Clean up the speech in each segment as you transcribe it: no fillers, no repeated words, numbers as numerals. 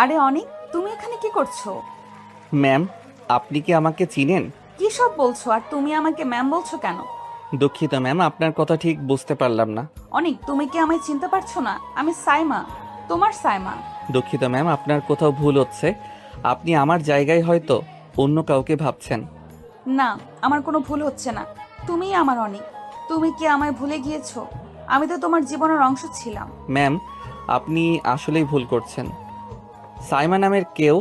আরে অনিক, তুমি এখানে কি করছো? ম্যাম, আপনি কি আমাকে চিনেন? কি সব বলছো? আর তুমি আমাকে ম্যাম বলছো কেন? দুঃখিত ম্যাম, আপনার কথা ঠিক বুঝতে পারলাম না। অনিক, তুমি কি আমায় চিনতে পারছো না? আমি সাইমা, তোমার সাইমা। দুঃখিত ম্যাম, আপনার কোথাও ভুল হচ্ছে। আপনি আমার জায়গায় হয়তো অন্য কাউকে ভাবছেন। না, আমার কোনো ভুল হচ্ছে না। তুমিই আমার অনিক। তুমি কি আমায় ভুলে গিয়েছো? আমি তো তোমার জীবনের অংশ ছিলাম। ম্যাম, আপনি আসলেই ভুল করছেন। সাইমা নামের কেউ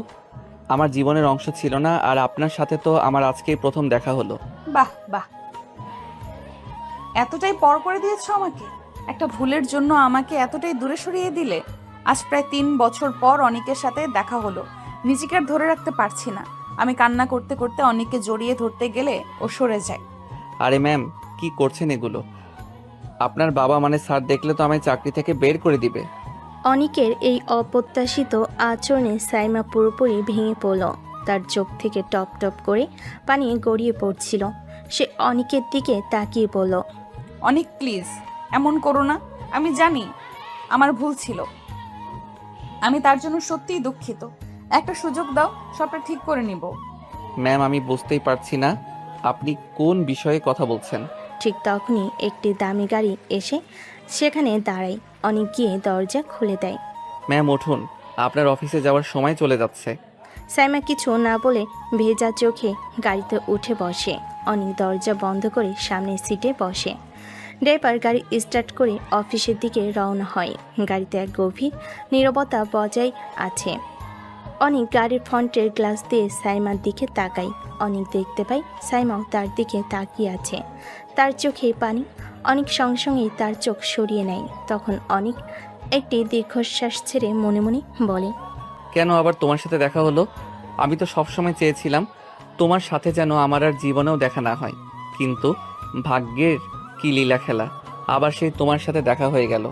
আমার জীবনের অংশ ছিল না, আর আপনার সাথে তো আমার আজকেই প্রথম দেখা হলো। বাহ বাহ, এতটাই পর করে দিয়েছো আমাকে। একটা ভুলের জন্য আমাকে এতটাই দূরে সরিয়ে দিলে। আজ প্রায় 3 বছর পর অনিকের সাথে দেখা হলো। নিজেকে আর ধরে রাখতে পারছি না। আমি কান্না করতে করতে অনিককে জড়িয়ে ধরতে গেলে ও সরে যায়। আরে ম্যাম, কি করছেন এগুলো? আপনার বাবা মানে স্যার দেখলে তো আমায় চাকরি থেকে বের করে দিবে। অনিকের এই অপ্রত্যাশিত আচরণে সাইমা পুরোপুরি ভেঙে পড়ল। তার চোখ থেকে টপ টপ করে পানি গড়িয়ে পড়ছিল। সে অনিকের দিকে তাকিয়ে বলল, অনিক প্লিজ, এমন করো না। আমি জানি আমার ভুল ছিল। আমি তার জন্য সত্যিই দুঃখিত। একটা সুযোগ দাও, সবটা ঠিক করে নিব। ম্যাম, আমি বুঝতেই পারছি না আপনি কোন বিষয়ে কথা বলছেন। ঠিক তখনই একটি দামি গাড়ি এসে সেখানে দাঁড়ায়। অনিক গিয়ে দরজা খুলে দেয়। ম্যাম উঠুন, আপনার অফিসে যাওয়ার সময় চলে যাচ্ছে। সাইমা কিছু না বলে ভেজা চোখে গাড়িতে উঠে বসে। অনিক দরজা বন্ধ করে সামনের সিটে বসে। ড্রাইভার গাড়ি স্টার্ট করে অফিসের দিকে রওনা হয়। গাড়িতে এক গভীর নীরবতা বজায় আছে। অনিক গাড়ির ফ্রন্টের গ্লাস দিয়ে সাইমার দিকে তাকায়। অনিক দেখতে পায় সাইমাও তার দিকে তাকিয়ে আছে। তার চোখে পানি। অনিক সঙ্গে সঙ্গেই তার চোখ সরিয়ে নেয়। তখন অনিক একটি দীর্ঘশ্বাস ছেড়ে মনে মনে বলে, কেন আবার তোমার সাথে দেখা হলো? আমি তো সবসময় চেয়েছিলাম তোমার সাথে যেন আমার আর জীবনেও দেখা না হয়, কিন্তু ভাগ্যের কি লীলা খেলা, আবার সেই তোমার সাথে দেখা হয়ে গেল।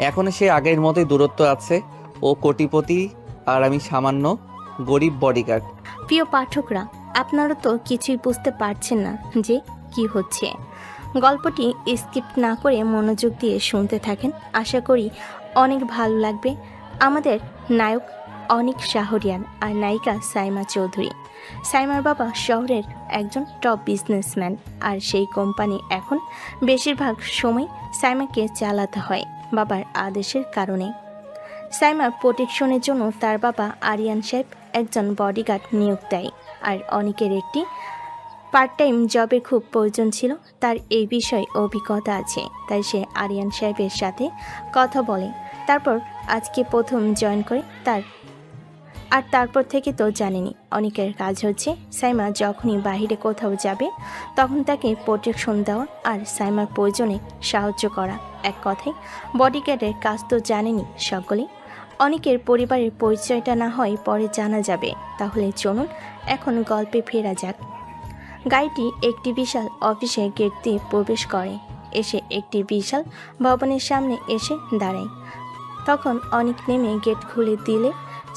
এখন সে আগের মতোই দূরত্ব আছে। ও কোটিপতি আর আমি সামান্য গরিব বডিগার্ড। প্রিয় পাঠকরা, আপনারা তো কিছুই বুঝতে পারছেন না যে কি হচ্ছে। গল্পটি স্কিপ না করে মনোযোগ দিয়ে শুনতে থাকেন। আশা করি অনেক ভালো লাগবে। আমাদের নায়ক অনিক শাহরিয়ার আর নায়িকা সাইমা চৌধুরী। সাইমার বাবা শহরের একজন টপ বিজনেসম্যান, আর সেই কোম্পানি এখন বেশিরভাগ সময় সাইমাকে চালাতে হয় বাবার আদেশের কারণে। সাইমার প্রোটেকশনের জন্য তার বাবা আরিয়ান সাহেব একজন বডিগার্ড নিয়োগ দেয়। আর অনিকের একটি পার্ট টাইম জবের খুব প্রয়োজন ছিল। তার এই বিষয়ে অভিজ্ঞতা আছে, তাই সে আরিয়ান সাহেবের সাথে কথা বলে। তারপর আজকে প্রথম জয়েন করে তারপর থেকে তো জানেনি অনিকের কাজ হচ্ছে সাইমা যখনই বাইরে কোথাও যাবে তখন তাকে প্রোটেকশন দেওয়া আর সাইমার প্রয়োজনে সাহায্য করা। এক কথায় বডিগার্ডের কাজ তো জানেনি সকলেই। অনিকের পরিবারের পরিচয়টা না হয় পরে জানা যাবে। তাহলে চলুন এখন গল্পে ফেরা যাক। গাড়িটি একটি বিশাল অফিসের গেট দিয়ে প্রবেশ করে। এসে একটি বিশাল ভবনের সামনে এসে দাঁড়ায়। তখন অনিক নেমে গেট খুলে দিলে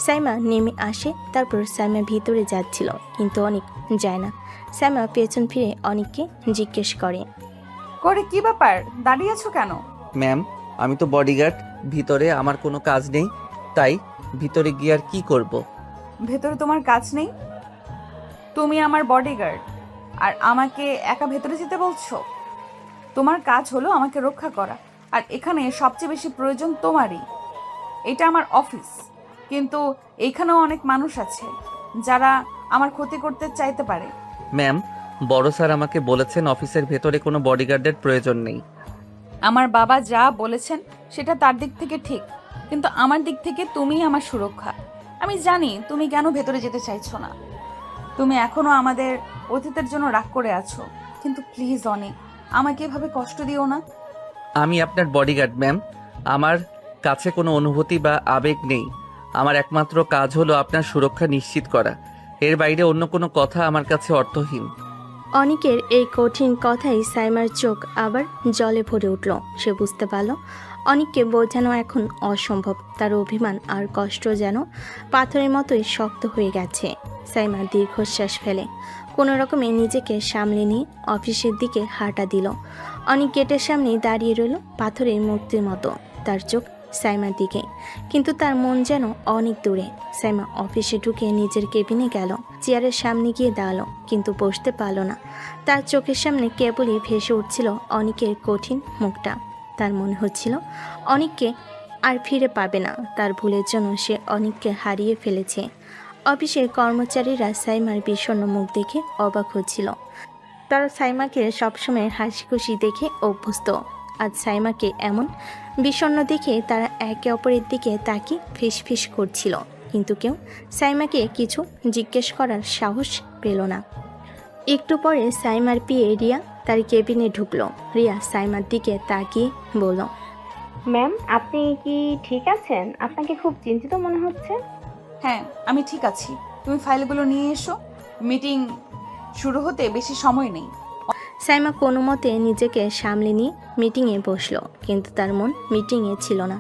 সাইমা নেমে আসে। তারপর সাইমা ভিতরে যাচ্ছিল, কিন্তু অনিক যায় না। সাইমা পেছন ফিরে অনিককে জিজ্ঞেস করে, করে কি ব্যাপার, দাঁড়িয়ে আছো কেন? ম্যাম, আমি তো বডিগার্ড, ভিতরে আমার কোনো কাজ নেই, তাই ভিতরে গিয়ে আর কি করব? ভেতরে তোমার কাজ নেই? তুমি আমার বডিগার্ড আর আমাকে একা ভেতরে যেতে বলছো? তোমার কাজ হলো আমাকে রক্ষা করা, আর এখানে সবচেয়ে বেশি প্রয়োজন তোমারই। এটা আমার অফিস, কিন্তু এইখানেও অনেক মানুষ আছে যারা আমার ক্ষতি করতে চাইতে পারে। ম্যাম, বড় স্যার আমাকে বলেছেন অফিসের ভেতরে কোনো বডিগার্ডের প্রয়োজন নেই। আমার বাবা যা বলেছেন সেটা তার দিক থেকে ঠিক, কিন্তু আমার দিক থেকে তুমিই আমার সুরক্ষা। আমি জানি তুমি কেন ভেতরে যেতে চাইছো না। তুমি এখনো আমাদের অতীতের জন্য রাগ করে আছো, কিন্তু প্লিজ অনেক, আমাকে এভাবে কষ্ট দিও না। আমি আপনার বডিগার্ড ম্যাম, আমার কাছে কোনো অনুভূতি বা আবেগ নেই। আমার একমাত্র কাজ হলো আপনার সুরক্ষা নিশ্চিত করা। এর বাইরে অন্য কোনো কথা আমার কাছে অর্থহীন। অনিকের এই কঠিন কথাই সাইমার চোখ আবার জলে ভরে উঠল। সে বুঝতে পারল অনিককে বোঝানো এখন অসম্ভব। তার অভিমান আর কষ্ট যেন পাথরের মতোই শক্ত হয়ে গেছে। সাইমা দীর্ঘশ্বাস ফেলে কোনো রকমে নিজেকে সামলে নিয়ে অফিসের দিকে হাঁটা দিল। অনিক গেটের সামনে দাঁড়িয়ে রইল পাথরের মূর্তির মতো। তার চোখ সাইমার দিকে, কিন্তু তার মন যেন অনেক দূরে। সাইমা অফিসে ঢুকে নিজের কেবিনে গেল, চেয়ারের সামনে গিয়ে দাঁড়ালো, কিন্তু বসতে পারল না। তার চোখের সামনে কেবলই ভেসে উঠছিল অনিকের কঠিন মুখটা। তার মনে হচ্ছিল অনিককে আর ফিরে পাবে না। তার ভুলের জন্য সে অনিককে হারিয়ে ফেলেছে। অফিসের কর্মচারীরা সাইমার বিষণ্ণ মুখ দেখে অবাক হচ্ছিল। তারা সাইমাকে সবসময় হাসি খুশি দেখে অভ্যস্ত। আজ সাইমাকে এমন বিষণ্ণ দেখে তারা একে অপরের দিকে তাকিয়ে ফিসফিস করছিল, কিন্তু কেউ সাইমাকে কিছু জিজ্ঞেস করার সাহস পেল না। একটু পরে সাইমার পিয়ে রিয়া তার কেবিনে ঢুকলো। রিয়া সাইমার দিকে তাকিয়ে বলল, ম্যাম, আপনি কি ঠিক আছেন? আপনাকে খুব চিন্তিত মনে হচ্ছে। হ্যাঁ, আমি ঠিক আছি। তুমি ফাইলগুলো নিয়ে এসো, মিটিং শুরু হতে বেশি সময় নেই। সাইমা কোনো মতে নিজেকে সামলে নিয়ে মিটিংয়ে বসলো, কিন্তু তার মন মিটিংয়ে ছিল না।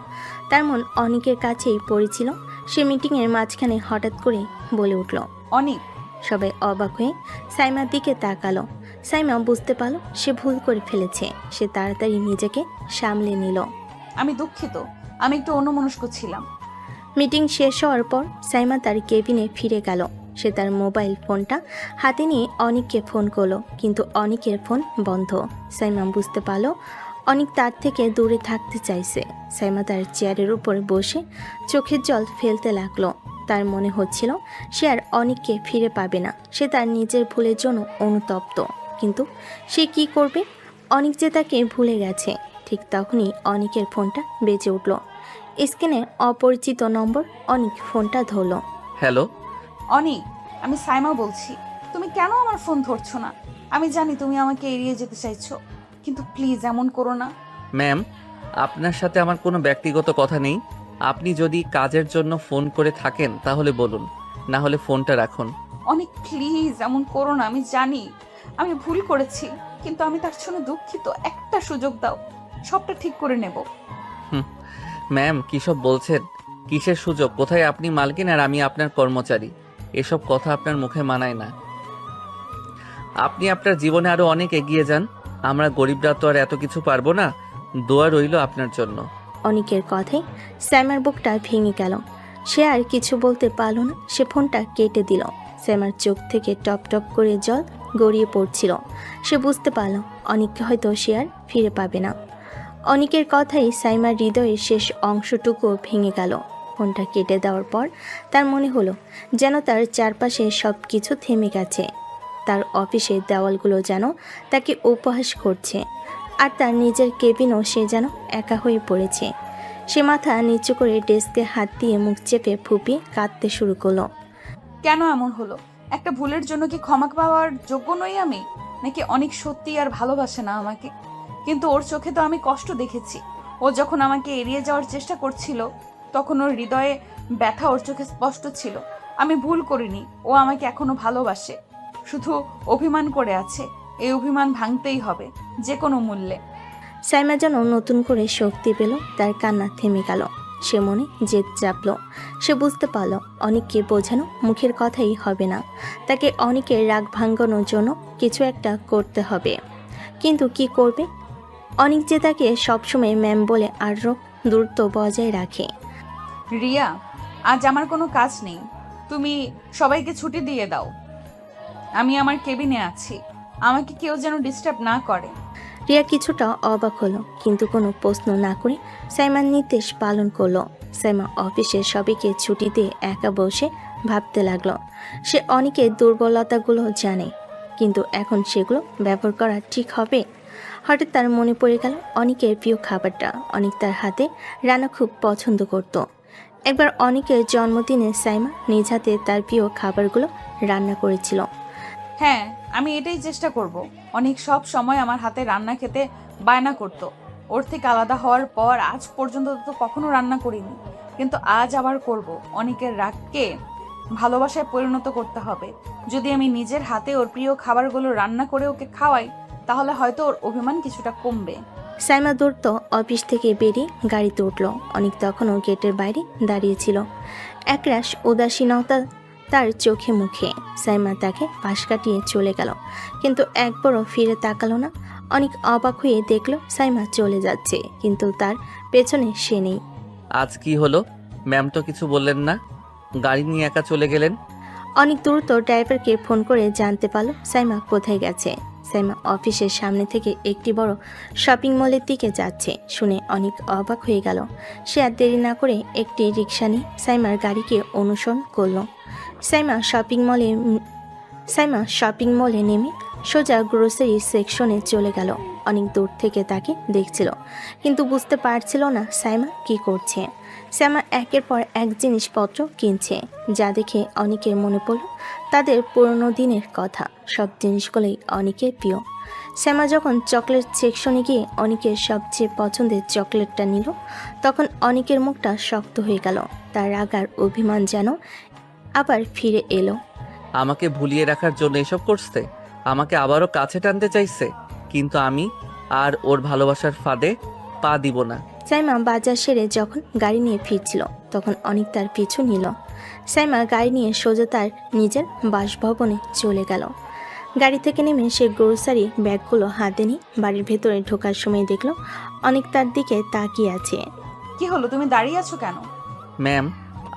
তার মন অনিকের কাছেই পড়েছিল। সে মিটিংয়ের মাঝখানে হঠাৎ করে বলে উঠল, অনেক। সবাই অবাক হয়ে সাইমার দিকে তাকালো। সাইমা বুঝতে পারল সে ভুল করে ফেলেছে। সে তাড়াতাড়ি নিজেকে সামলে নিল। আমি দুঃখিত, আমি একটু অন্যমনস্ক ছিলাম। মিটিং শেষ হওয়ার পর সাইমা তার কেবিনে ফিরে গেল। সে তার মোবাইল ফোনটা হাতে নিয়ে অনিককে ফোন করলো, কিন্তু অনিকের ফোন বন্ধ। সাইমা বুঝতে পারল অনিক তার থেকে দূরে থাকতে চাইছে। সাইমা তার চেয়ারের উপর বসে চোখের জল ফেলতে লাগলো। তার মনে হচ্ছিল সে আর অনিককে ফিরে পাবে না। সে তার নিজের ভুলের জন্য অনুতপ্ত, কিন্তু সে কি করবে? অনিক যে তাকে ভুলে গেছে। ঠিক তখনই অনিকের ফোনটা বেজে উঠল। স্ক্রিনে অপরিচিত নম্বর। অনিক ফোনটা ধরল। হ্যালো। অনেক, আমি সাইমা বলছি। তুমি কেন আমার ফোন ধরছো না? আমি জানি তুমি আমাকে এড়িয়ে যেতে চাইছো, কিন্তু প্লিজ এমন করো না। ম্যাম, আপনার সাথে আমার কোনো ব্যক্তিগত কথা নেই। আপনি যদি কাজের জন্য ফোন করে থাকেন তাহলে বলুন, না হলে ফোনটা রাখুন। অনেক প্লিজ এমন করো না। আমি জানি আমি ভুল করেছি, কিন্তু আমি তার জন্য দুঃখিত। একটা সুযোগ দাও, সবটা ঠিক করে নেব। ম্যাম, কিসব বলছেন? কিসের সুযোগ? কোথায় আপনি মালকিন আর আমি আপনার কর্মচারী? এসব কথা আপনার মুখে মানায় না। আপনি আপনার জীবনে আরো অনেক এগিয়ে যান। আমরা গরিবরা তো আর এত কিছু পারবো না। দোয়া রইল আপনার জন্য। অনিকের কথায় স্যামার বুকটা ভেঙে গেল। সে আর কিছু বলতে পারল না। সে ফোনটা কেটে দিল। স্যামার চোখ থেকে টপ টপ করে জল গড়িয়ে পড়ছিল। সে বুঝতে পারল অনিককে হয়তো সে আর ফিরে পাবে না। অনিকের কথাই সাইমার হৃদয়ের শেষ অংশটুকু ভেঙে গেল। ফোনটা কেটে দেওয়ার পর তার মনে হলো যেন তার চারপাশে সব কিছু থেমে গেছে। তার অফিসের দেওয়ালগুলো যেন তাকে উপহাস করছে, আর তার নিজের কেবিনও সে যেন একা হয়ে পড়েছে। সে মাথা নিচু করে ডেস্কে হাত দিয়ে মুখ চেপে ফুপিয়ে কাঁদতে শুরু করলো। কেন এমন হলো? একটা ভুলের জন্য কি ক্ষমা পাওয়ার যোগ্য নই আমি? নাকি অনেক সত্যি আর ভালোবাসে না আমাকে? কিন্তু ওর চোখে তো আমি কষ্ট দেখেছি। ও যখন আমাকে এড়িয়ে যাওয়ার চেষ্টা করছিল, তখন ওর হৃদয়ে ব্যথা ওর চোখে স্পষ্ট ছিল। আমি ভুল করিনি, ও আমাকে এখনো ভালোবাসে, শুধু অভিমান করে আছে। এই অভিমান ভাঙতেই হবে যে কোনো মূল্যে। সাইমা যেন নতুন করে শক্তি পেল। তার কান্না থেমে গেল। সে মনে জেদ চাপল। সে বুঝতে পারল অনিককে বোঝানো মুখের কথাই হবে না। তাকে অনিকের রাগ ভাঙানোর জন্য কিছু একটা করতে হবে। কিন্তু কি করবে? অনিক যে তাকে সবসময় ম্যাম বলে আরও দূরত্ব বজায় রাখে। রিয়া, আজ আমার কোনো কাজ নেই, তুমি সবাইকে ছুটি দিয়ে দাও। আমি আমার কেবিনে আছি, আমাকে কেউ যেন ডিস্টার্ব না করে। রিয়া কিছুটা অবাক হলো, কিন্তু কোনো প্রশ্ন না করে সাইমার নির্দেশ পালন করলো। সাইমা অফিসের সবাইকে ছুটি দিয়ে একা বসে ভাবতে লাগলো। সে অনেকের দুর্বলতাগুলো জানে, কিন্তু এখন সেগুলো ব্যবহার করা ঠিক হবে? হঠাৎ তার মনে পড়ে গেল অনেকের প্রিয় খাবারটা। অনেক তার হাতে রান্না খুব পছন্দ করত। একবার অনেকের জন্মদিনে সাইমা নিজ হাতে তার প্রিয় খাবারগুলো রান্না করেছিল। হ্যাঁ, আমি এটাই চেষ্টা করব। অনেক সব সময় আমার হাতে রান্না খেতে বায়না করত। ওর থেকে আলাদা হওয়ার পর আজ পর্যন্ত তো কখনো রান্না করিনি, কিন্তু আজ আবার করব। অনেকের রাগকে ভালোবাসায় পরিণত করতে হবে। যদি আমি নিজের হাতে ওর প্রিয় খাবারগুলো রান্না করে ওকে খাওয়াই, তাহলে হয়তো ওর অভিমান কিছুটা কমবে। সাইমা দৌড়ত অফিস থেকে বেরিয়ে গাড়িতে উঠল। অনেক তখনও গেটের বাইরে দাঁড়িয়েছিল। একরাশ উদাসীনতা তার চোখে মুখে। সাইমা তাকে পাশ কাটিয়ে চলে গেল, কিন্তু একবারও ফিরে তাকালো না। অনেক অবাক হয়ে দেখল সাইমা চলে যাচ্ছে, কিন্তু তার পেছনে সে নেই। আজ কি হলো? ম্যাম তো কিছু বললেন না, গাড়ি নিয়ে একা চলে গেলেন। অনেক দ্রুত ড্রাইভারকে ফোন করে জানতে পারল সাইমা কোথায় গেছে। সাইমা অফিসের সামনে থেকে একটি বড় শপিং মলের দিকে যাচ্ছে শুনে অনেক অবাক হয়ে গেল। সে আর দেরি না করে একটি রিক্সা নিয়ে সাইমার গাড়িকে অনুসরণ করল। সাইমা শপিং মলে নেমে সোজা গ্রোসারি সেকশনে চলে গেল। অনেক দূর থেকে তাকে দেখছিল, কিন্তু বুঝতে পারছিল না সাইমা কি করছে। সাইমা একের পর এক জিনিসপত্র কিনছে, যা দেখে অনেকের মনে পড়ল তাদের পুরনো দিনের কথা। সব জিনিসগুলোই অনেকের প্রিয়। শ্যামা যখন চকলেট সেকশনে গিয়ে অনেকের সবচেয়ে পছন্দের চকলেটটা নিল, তখন অনেকের মুখটা শক্ত হয়ে গেল। তার রাগ আর অভিমান যেন আবার ফিরে এলো। আমাকে ভুলিয়ে রাখার জন্য এসব করছে, আমাকে আবারও কাছে টানতে চাইছে, কিন্তু আমি আর ওর ভালোবাসার ফাঁদে পা দিব না। সাইমা বাজার সেরে যখন গাড়ি নিয়ে ফিরছিল, তখন অনেক তার পিছু নিল। সাইমা গাড়ি নিয়ে সোজা তার নিজের বাসভবনে চলে গেল। গাড়ি থেকে নেমে সে গ্রোসারি ব্যাগগুলো হাতে নিয়ে বাড়ির ভেতরে ঢোকার সময় দেখল অনেক তার দিকে তাকিয়ে আছে। কি হলো, তুমি দাঁড়িয়ে আছো কেন? ম্যাম,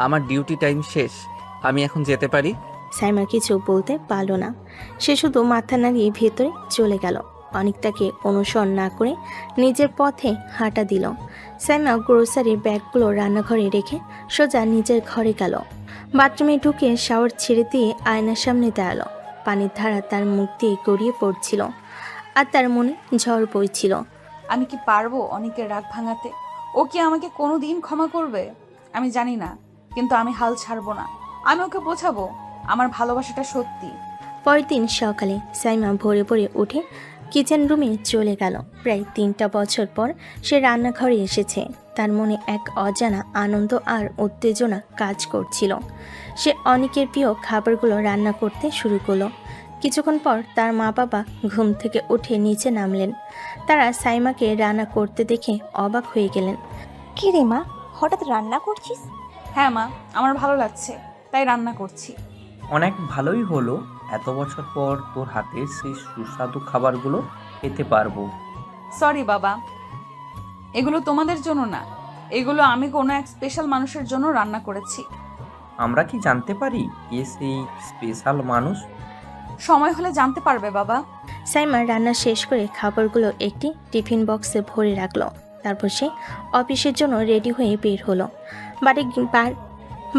আমার ডিউটি টাইম শেষ, আমি এখন যেতে পারি? সাইমা কিছু বলতে পারল না। সে শুধু মাথা নাড়িয়ে ভেতরে চলে গেল। অনেক তাকে অনুসরণ না করে নিজের পথে হাঁটা দিল। সাইমা গ্রোসারির ব্যাগগুলো রান্নাঘরে রেখে সোজা নিজের ঘরে গেল। বাথরুমে ঢুকে শাওয়ার ছেড়ে দিয়ে আয়নার সামনে দাঁড়ালো। পানির ধারা তার মুখ দিয়ে গড়িয়ে পড়ছিল, আর তার মনে ঝড় বইছিল। আমি কি পারবো অনেকের রাগ ভাঙাতে? ও কি আমাকে কোনো দিন ক্ষমা করবে? আমি জানি না, কিন্তু আমি হাল ছাড়বো না। আমি ওকে বোঝাবো আমার ভালোবাসাটা সত্যি। পরের দিন সকালে সাইমা ভোরে ভোরে উঠে কিচেন রুমে চলে গেল। প্রায় 3টা বছর পর সে রান্নাঘরে এসেছে। তার মনে এক অজানা আনন্দ আর উত্তেজনা কাজ করছিল। সে অনেকের প্রিয় খাবারগুলো রান্না করতে শুরু করলো। কিছুক্ষণ পর তার মা বাবা ঘুম থেকে উঠে নিচে নামলেন। তারা সাইমাকে রান্না করতে দেখে অবাক হয়ে গেলেন। কি রে মা, হঠাৎ রান্না করছিস? হ্যাঁ মা, আমার ভালো লাগছে তাই রান্না করছি। অনেক ভালোই হলো, এত বছর পর তোর হাতের সেই সুস্বাদু খাবারগুলো খেতে পারবো। সরি বাবা, এগুলো তোমাদের জন্য না, এগুলো আমি কোনো এক স্পেশাল মানুষের জন্য রান্না করেছি। আমরা কি জানতে পারি কে সেই স্পেশাল মানুষ? সময় হলে জানতে পারবে বাবা। সাইমা রান্না শেষ করে খাবারগুলো একটি টিফিন বক্সে ভরে রাখলো। তারপর সে অফিসের জন্য রেডি হয়ে বের হলো।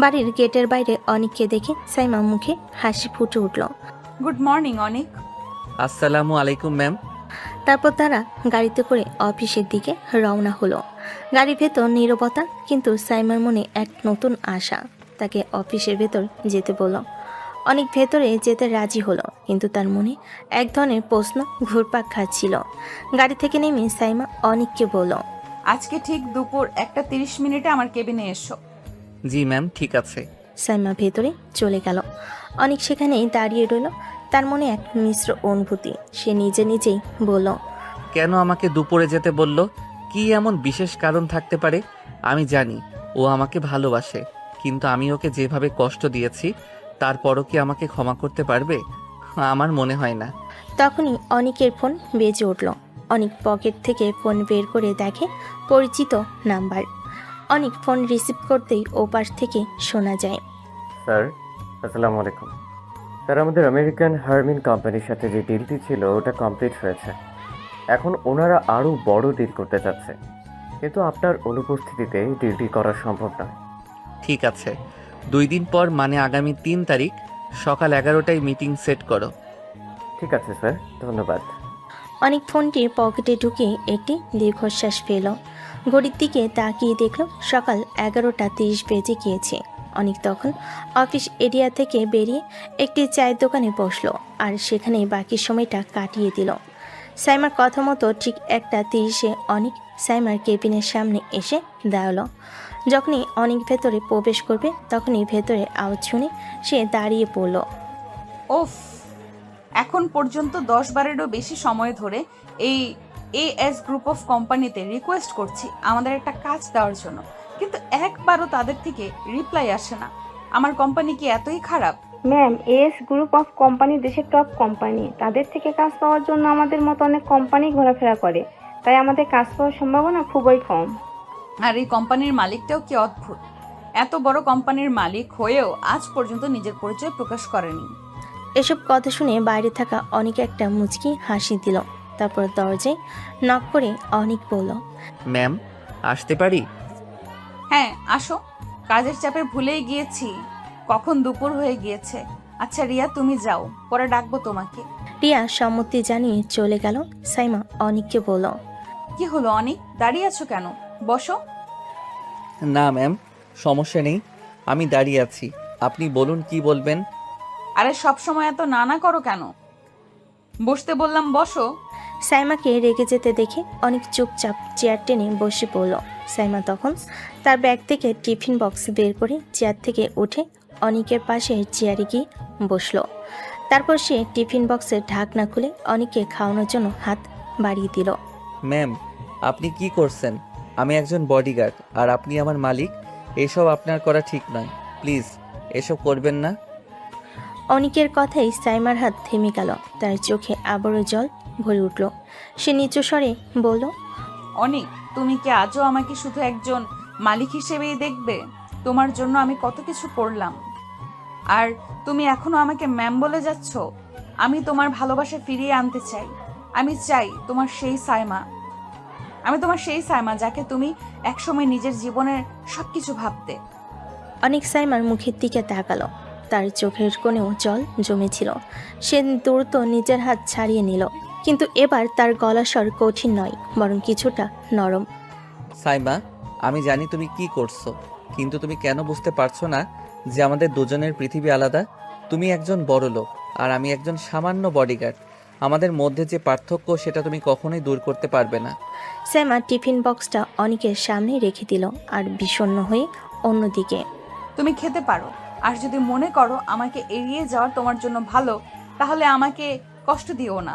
বাড়ির গেটের বাইরে অনেককে দেখে সাইমা মুখে হাসি ফুটে উঠল। গুড মর্নিং অনেক। আসসালামু আলাইকুম ম্যাম। তারপর তারা গাড়িতে করে অফিসের দিকে রওনা হলো। গাড়ির ভেতর নীরবতা, কিন্তু সাইমার মনে এক নতুন আশা। তাকে অফিসের ভেতর যেতে বলল। অনেক ভেতরে যেতে রাজি হলো, কিন্তু তার মনে এক ধরনের প্রশ্ন ঘুরপাক খাচ্ছিল। গাড়ি থেকে নেমে সাইমা অনেককে বলল, আজকে ঠিক দুপুর 1:30 আমার কেবিনে এসো। জি ম্যাম, ঠিক আছে। সাইমা ভেতরে চলে গেল। অনেক সেখানেই দাঁড়িয়ে রইল। তার মনে এক মিশ্র অনুভূতি। সে নিজেই বলল, কেন আমাকে দুপুরে যেতে বলল? কি এমন বিশেষ কারণ থাকতে পারে? আমি জানি ও আমাকে ভালোবাসে, কিন্তু আমি ওকে যেভাবে কষ্ট দিয়েছি, তারপরও কি আমাকে ক্ষমা করতে পারবে? আমার মনে হয় না। তখনই অনেকের ফোন বেজে উঠল। অনেক পকেট থেকে ফোন বের করে দেখে পরিচিত নাম্বার। অনেক ফোন রিসিভ করতেই ওপাশ থেকে শোনা যায়, স্যার, আসসালামু আলাইকুম। স্যার, আমাদের আমেরিকান হারমিন কোম্পানির সাথে যে ডিলটি ছিল ওটা কমপ্লিট হয়েছে। এখন ওনারা আরও বড় ডিল করতে চাচ্ছে, কিন্তু আপনার অনুপস্থিতিতে ডিলটি করা সম্ভব নয়। ঠিক আছে, 2 দিন পর মানে আগামী 3 তারিখ সকাল 11টায় মিটিং সেট করো। ঠিক আছে স্যার, ধন্যবাদ। অনেক ফোনটি পকেটে ঢুকে একটি দীর্ঘশ্বাস পেল। ঘড়ির দিকে তাকিয়ে দেখল সকাল 11:30 বেজে গিয়েছে। অনেক তখন অফিস এরিয়া থেকে বেরিয়ে একটি চায়ের দোকানে বসলো, আর সেখানেই বাকি সময়টা কাটিয়ে দিল। সাইমার কথা মতো ঠিক 1:30 অনেক সাইমার কেবিনের সামনে এসে দাঁড়ালো। যখনই অনেক ভেতরে প্রবেশ করবে, তখনই ভেতরে আওয়াজ শুনে সে দাঁড়িয়ে পড়ল। ওফ, এখন পর্যন্ত 10-12-এরও বেশি সময় ধরে এই AS গ্রুপ অফ কোম্পানিতে রিকোয়েস্ট করছি আমাদের একটা কাজ দেওয়ার জন্য, কিন্তু একবারও তাদের থেকে রিপ্লাই আসে না। আমার কোম্পানি কি এতই খারাপ? Ma'am, S group of company দেশের টপ কোম্পানি। তাদের থেকে কাজ পাওয়ার জন্য আমাদের মতো অনেক কোম্পানি ঘোরাফেরা করে, তাই আমাদের কাজ পাওয়ার সম্ভাবনা খুবই কম। আর এই কোম্পানির মালিকটাও কি অদ্ভুত, এত বড় কোম্পানির মালিক হয়েও আজ পর্যন্ত নিজের পরিচয় প্রকাশ করেনি। এসব কথা শুনে বাইরে থাকা অনেক একটা মুচকি হাসি দিল। তারপর দরজায় নক করে অনেক বলল, ম্যাম, আসতে পারি? হ্যাঁ আসো, কাজের চাপে ভুলেই গিয়েছি কখন দুপুর হয়ে গিয়েছে। আচ্ছা রিয়া, তুমি যাও, পরে ডাকবো তোমাকে। রিয়া সম্মতি জানিয়ে চলে গেল। সাইমা অনিককে বলল, কি হলো অনিক, দাঁড়িয়ে আছো কেন? বসো। না ম্যাম, সমস্যা নেই, আমি দাঁড়িয়ে আছি। আপনি বলুন কি বলবেন। আরে সব সময় এত নানা করো কেন? বসতে বললাম, বসো। সাইমাকে রেগে যেতে দেখে অনেক চুপচাপ চেয়ার টেনে বসে পড়ল। সাইমা তখন তার ব্যাগ থেকে টিফিন বক্স বের করে চেয়ার থেকে উঠে অনিকের পাশে চেয়ারে গিয়ে বসলো। তারপর সে টিফিন বক্সের ঢাকনা খুলে অনিককে খাওয়ানোর জন্য হাত বাড়িয়ে দিল। ম্যাম, আপনি কি করছেন? আমি একজন বডিগার্ড আর আপনি আমার মালিক। এসব আপনার করা ঠিক নয়, প্লিজ এসব করবেন না। অনিকের কথাই সাইমার হাত থেমে গেল। তার চোখে আবারও জল ভরে উঠল। সে নিচু স্বরে বলল, অনিক, তুমি কি আজও আমাকে শুধু একজন মালিক হিসেবেই দেখবে? তোমার জন্য আমি কত কিছু করলাম, আর তুমি এখনো আমাকে ম্যাম বলে যাচ্ছ। আমি তোমার ভালোবাসা ফিরিয়ে আনতে চাই। আমি চাই তোমার সেই সাইমা, আমি তোমার সেই সাইমা যাকে তুমি একসময় নিজের জীবনের সবকিছু ভাবতে। অনেক সাইমার মুখের দিকে তাকালো। তার চোখের কোণেও জল জমেছিল। সে দ্রুত নিজের হাত ছাড়িয়ে নিল, কিন্তু এবার তার গলা স্বর কঠিন নয়, বরং কিছুটা নরম। সাইমা, আমি জানি তুমি কি করছো, কিন্তু তুমি কেন বুঝতে পারছো না যে আমাদের দুজনের পৃথিবী আলাদা? তুমি একজন বড় লোক আর আমি একজন সামান্য বডিগার্ড। আমাদের মধ্যে যে পার্থক্য সেটা তুমি কখনোই দূর করতে পারবে না। সাইমা টিফিন বক্সটা অনেকের সামনে রেখে দিল আর বিষণ্ণ হয়ে অন্যদিকে। তুমি খেতে পারো, আর যদি মনে করো আমাকে এড়িয়ে যাওয়া তোমার জন্য ভালো, তাহলে আমাকে কষ্ট দিও না।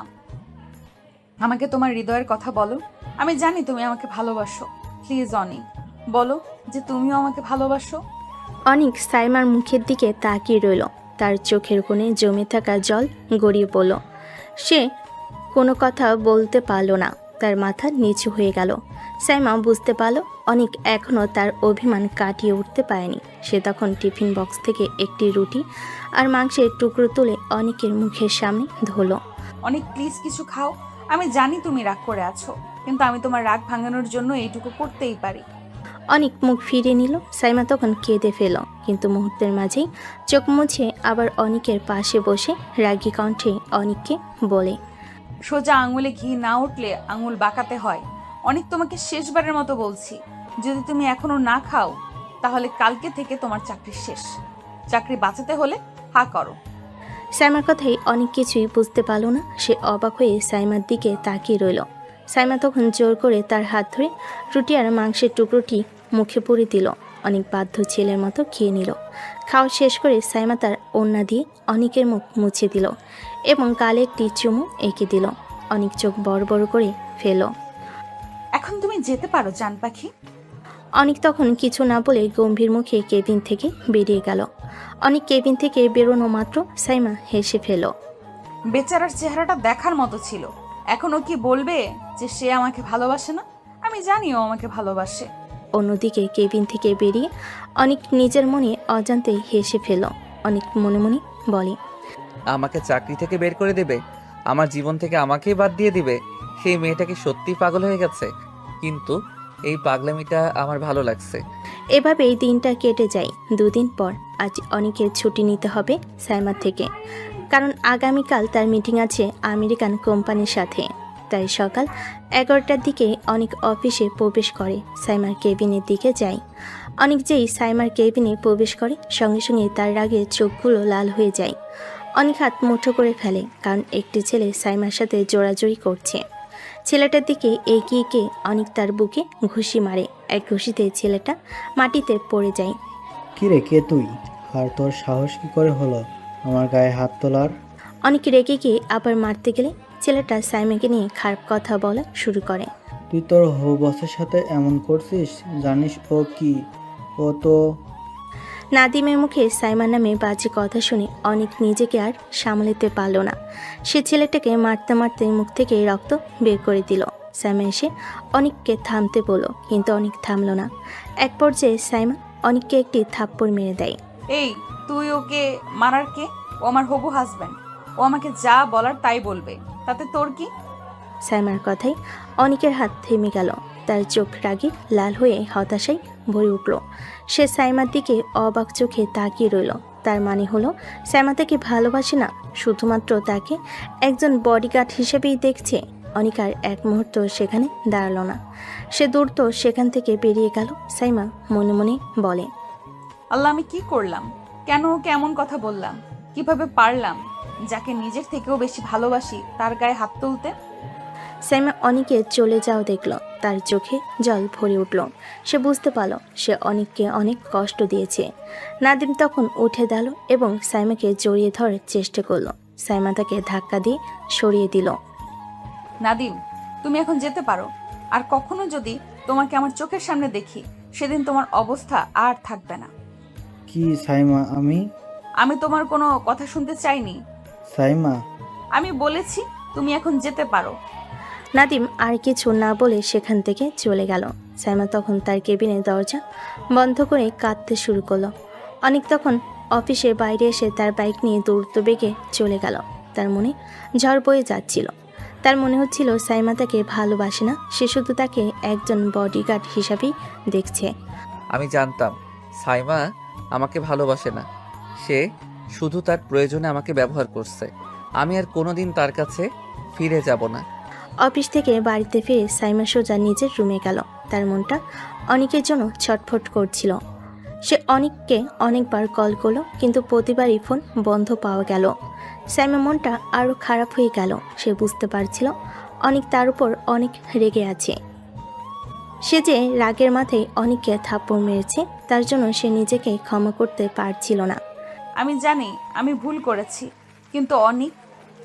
আমাকে তোমার হৃদয়ের কথা বলো। আমি জানি তুমি আমাকে ভালোবাসো। প্লিজ অনিক, বলো যে তুমিও আমাকে ভালোবাসো। অনেক সাইমার মুখের দিকে তাকিয়ে রইল। তার চোখের কোণে জমে থাকা জল গড়িয়ে পড়ল। সে কোনো কথা বলতে পারল না। তার মাথা নিচু হয়ে গেল। সাইমা বুঝতে পারল অনেক এখনও তার অভিমান কাটিয়ে উঠতে পারেনি। সে তখন টিফিন বক্স থেকে একটি রুটি আর মাংসের টুকরো তুলে অনেকের মুখের সামনে ধরল। অনেক প্লিজ কিছু খাও। আমি জানি তুমি রাগ করে আছো, কিন্তু আমি তোমার রাগ ভাঙানোর জন্য এইটুকু করতেই পারি। অনেক মুখ ফিরে নিল। সাইমা তখন কেঁদে ফেল, কিন্তু মুহূর্তের মাঝেই চোখ মুছে আবার অনিকের পাশে বসে রাগী কণ্ঠে অনিককে বলে, সোজা আঙুলে ঘি না উঠলে আঙুল বাঁকাতে হয়। অনেক, তোমাকে শেষবারের মতো বলছি, যদি তুমি এখনো না খাও তাহলে কালকে থেকে তোমার চাকরি শেষ। চাকরি বাঁচাতে হলে হা করো। সাইমার কথাই অনেক কিছুই বুঝতে পারল না। সে অবাক হয়ে সাইমার দিকে তাকিয়ে রইল। সাইমা তখন জোর করে তার হাত ধরে রুটি আর মাংসের টুকরোটি মুখে পুরে দিল। অনেক বাধ্য ছেলের মতো খেয়ে নিল। খাওয়া শেষ করে সাইমা তার ওড়না দিয়ে অনেকের মুখ মুছে দিল এবং গালে একটি চুমু এঁকে দিল। অনেক চোখ বড় বড় করে ফেল। এখন তুমি যেতে পারো জান পাখি। অনেক তখন কিছু না বলে গম্ভীর মুখে কেবিন থেকে বেরিয়ে গেল। অনেক কেবিন থেকে বেরোনো মাত্র সাইমা হেসে ফেল। বেচারার চেহারাটা দেখার মতো ছিল। এখনো কি বলবে যে সে আমাকে ভালোবাসে না? আমি জানি ও আমাকে ভালোবাসে। অন্যদিকে কেবিন থেকে বেরিয়ে অনেক নিজের মনে অজান্তেই হেসে ফেল। অনেক মনে মনে বলে, আমাকে চাকরি থেকে বের করে দেবে, আমার জীবন থেকে আমাকেই বাদ দিয়ে দিবে। সেই মেয়েটা কি সত্যিই পাগল হয়ে গেছে? কিন্তু এই পাগলামিটা আমার ভালো লাগছে। এভাবেই দিনটা কেটে যায়। দুদিন পর আজ অনেকের ছুটি নিতে হবে সাইমার থেকে, কারণ আগামীকাল তার মিটিং আছে আমেরিকান কোম্পানির সাথে। তাই সকাল 11টার দিকে অনেক অফিসে প্রবেশ করে সাইমার কেবিনের দিকে যায়। অনেক যেই সাইমার কেবিনে প্রবেশ করে সঙ্গে সঙ্গে তার রাগে চোখগুলো লাল হয়ে যায়। অনেক হাত মুঠো করে ফেলে, কারণ একটি ছেলে সাইমার সাথে জোড়াজড়ি করছে। ছেলেটার দিকে এগিয়ে গিয়ে অনেক তার বুকে ঘুষি মারে। এক ঘুষিতে ছেলেটা মাটিতে পড়ে যায়। কিরে, কে তুই? আর তোর সাহস কি করে হলো আমার গায়ে হাত তোলার? অনেক রেগে গিয়ে আবার মারতে গেলে ছেলেটা সাইমাকে নিয়ে খারাপ কথা বলা শুরু করে। তুই তোর হবু বসের সাথে এমন করছিস? জানিস ও কি? ও তো... নাদিমের মুখে সাইমার নামে বাজে কথা শুনে অনেক নিজেকে আর সামলাতে পারল না। সে ছেলেটাকে মারতে মারতে মুখ থেকে রক্ত বের করে দিল। সাইমা এসে অনিককে থামতে বলল, কিন্তু অনিক থামলো না। এক পর্যায়ে সাইমা অনিককে একটি থাপ্পড় মেরে দেয়। এই, তুই ওকে মারার কে? ও আমার হবু হাজব্যান্ড। ও আমাকে যা বলার তাই বলবে, তাতে তোর কি? সাইমার কথায় অনিকের হাত থেমে গেল। তার চোখ রাগে লাল হয়ে হতাশায় ভরে উঠল। সে সাইমার দিকে অবাক চোখে তাকিয়ে রইল। তার মানে হলো সাইমা তাকে ভালোবাসে না, শুধুমাত্র তাকে একজন বডিগার্ড হিসেবেই দেখছে। অনিক আর এক মুহূর্ত সেখানে দাঁড়ালো না। সে দ্রুত সেখান থেকে বেরিয়ে গেল। সাইমা মনে মনে বলে, আল্লাহ, আমি কি করলাম? কেন ওকে এমন কথা বললাম? কিভাবে পারলাম যাকে নিজের থেকেও বেশি ভালোবাসি তার গায়ে হাত তুলতে? সাইমা অনিকে চলে যাওয়া দেখল। তার চোখে জল ভরে উঠল। সে বুঝতে পারল সে অনিককে অনেক কষ্ট দিয়েছে। নাদিম তখন উঠে দাঁড়ালো এবং সাইমাকে জড়িয়ে ধরার চেষ্টা করলো। সাইমা তাকে ধাক্কা দিয়ে সরিয়ে দিল। নাদিম, তুমি এখন যেতে পারো। আর কখনো যদি তোমাকে আমার চোখের সামনে দেখি, সেদিন তোমার অবস্থা আর থাকবে না। কি সাইমা? আমি তোমার কোনো কথা শুনতে চাইনি। সাইমা, আমি বলেছি তুমি এখন যেতে পারো। নাদিম আর কিছু না বলে সেখান থেকে চলে গেল। সাইমা তখন তার কেবিনের দরজা বন্ধ করে কাঁদতে শুরু করলো। অনিক তখন অফিসের বাইরে এসে তার বাইক নিয়ে দ্রুত বেগে চলে গেল। তার মনে ঝড় বয়ে যাচ্ছিল। তার মনে হচ্ছিল সাইমা তাকে ভালোবাসে না, সে শুধু তাকে একজন বডিগার্ড হিসাবেই দেখছে। আমি জানতাম সাইমা আমাকে ভালোবাসে না, সে শুধু তার প্রয়োজনে আমাকে ব্যবহার করছে। আমি আর কোনোদিন তার কাছে ফিরে যাব না। অফিস থেকে বাড়িতে ফিরে সাইমা সোজা নিজের রুমে গেল। তার মনটা অনিকের জন্য ছটফট করছিল। সে অনিককে অনেকবার কল করলো, কিন্তু প্রতিবারই ফোন বন্ধ পাওয়া গেল। সাইমা মনটা আরও খারাপ হয়ে গেল। সে বুঝতে পারছিল অনিক তার উপর অনেক রেগে আছে। সে যে রাগের মাথায় অনিককে থাপ্পড় মেরেছে, তার জন্য সে নিজেকে ক্ষমা করতে পারছিল না। আমি জানি আমি ভুল করেছি, কিন্তু অনিক,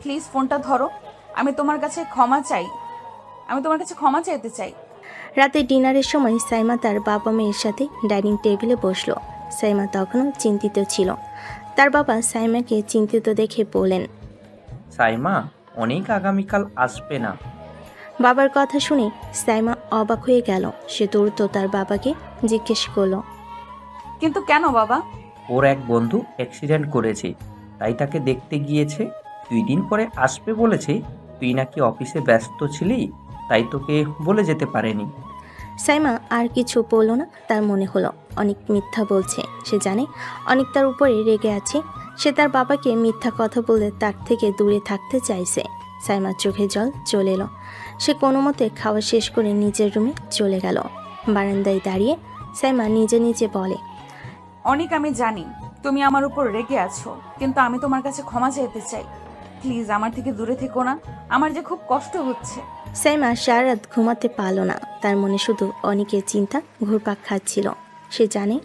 প্লিজ ফোনটা ধরো। আমি তোমার কাছে ক্ষমা চাইতে চাই। রাতে ডিনারের সময় সাইমা তার বাবা মেয়ের সাথে ডাইনিং টেবিলে বসলো। সাইমা তখনও চিন্তিত ছিল। তার বাবা সাইমাকে চিন্তিত দেখে বললেন, সাইমা, অনেক আগামীকাল আসবে না। বাবার কথা শুনে সাইমা অবাক হয়ে গেল। সে দ্রুত তার বাবাকে জিজ্ঞেস করলো, কিন্তু কেন বাবা? ওর এক বন্ধু অ্যাক্সিডেন্ট করেছে, তাই তাকে দেখতে গিয়েছে। 2 দিন পরে আসবে বলেছে। তুই নাকি অফিসে ব্যস্ত ছিলি, তাই তোকে বলে যেতে পারেনি। সাইমা আর কিছু বলল না। তার মনে হলো অনেক মিথ্যা বলছে। সে জানে অনেক তার উপরে রেগে আছে। সে তার বাবাকে মিথ্যা কথা বলে তার থেকে দূরে থাকতে চাইছে। সাইমার চোখে জল চলে এলো। সে কোনো মতে খাওয়া শেষ করে নিজের রুমে চলে গেল। বারান্দায় দাঁড়িয়ে সাইমা নিজে নিজে বলে, অনিক, আমি জানি তুমি আমার উপর রেগে আছো, কিন্তু আমি তোমার কাছে ক্ষমা চাইতে চাই। প্লিজ আমার থেকে দূরে থেকো না, আমার যে খুব কষ্ট হচ্ছে। সাইমা সারা রাত ঘুমাতে পারল না। তার মনে শুধু অনিকের চিন্তা ঘুরপাক খাচ্ছিল। সে জানে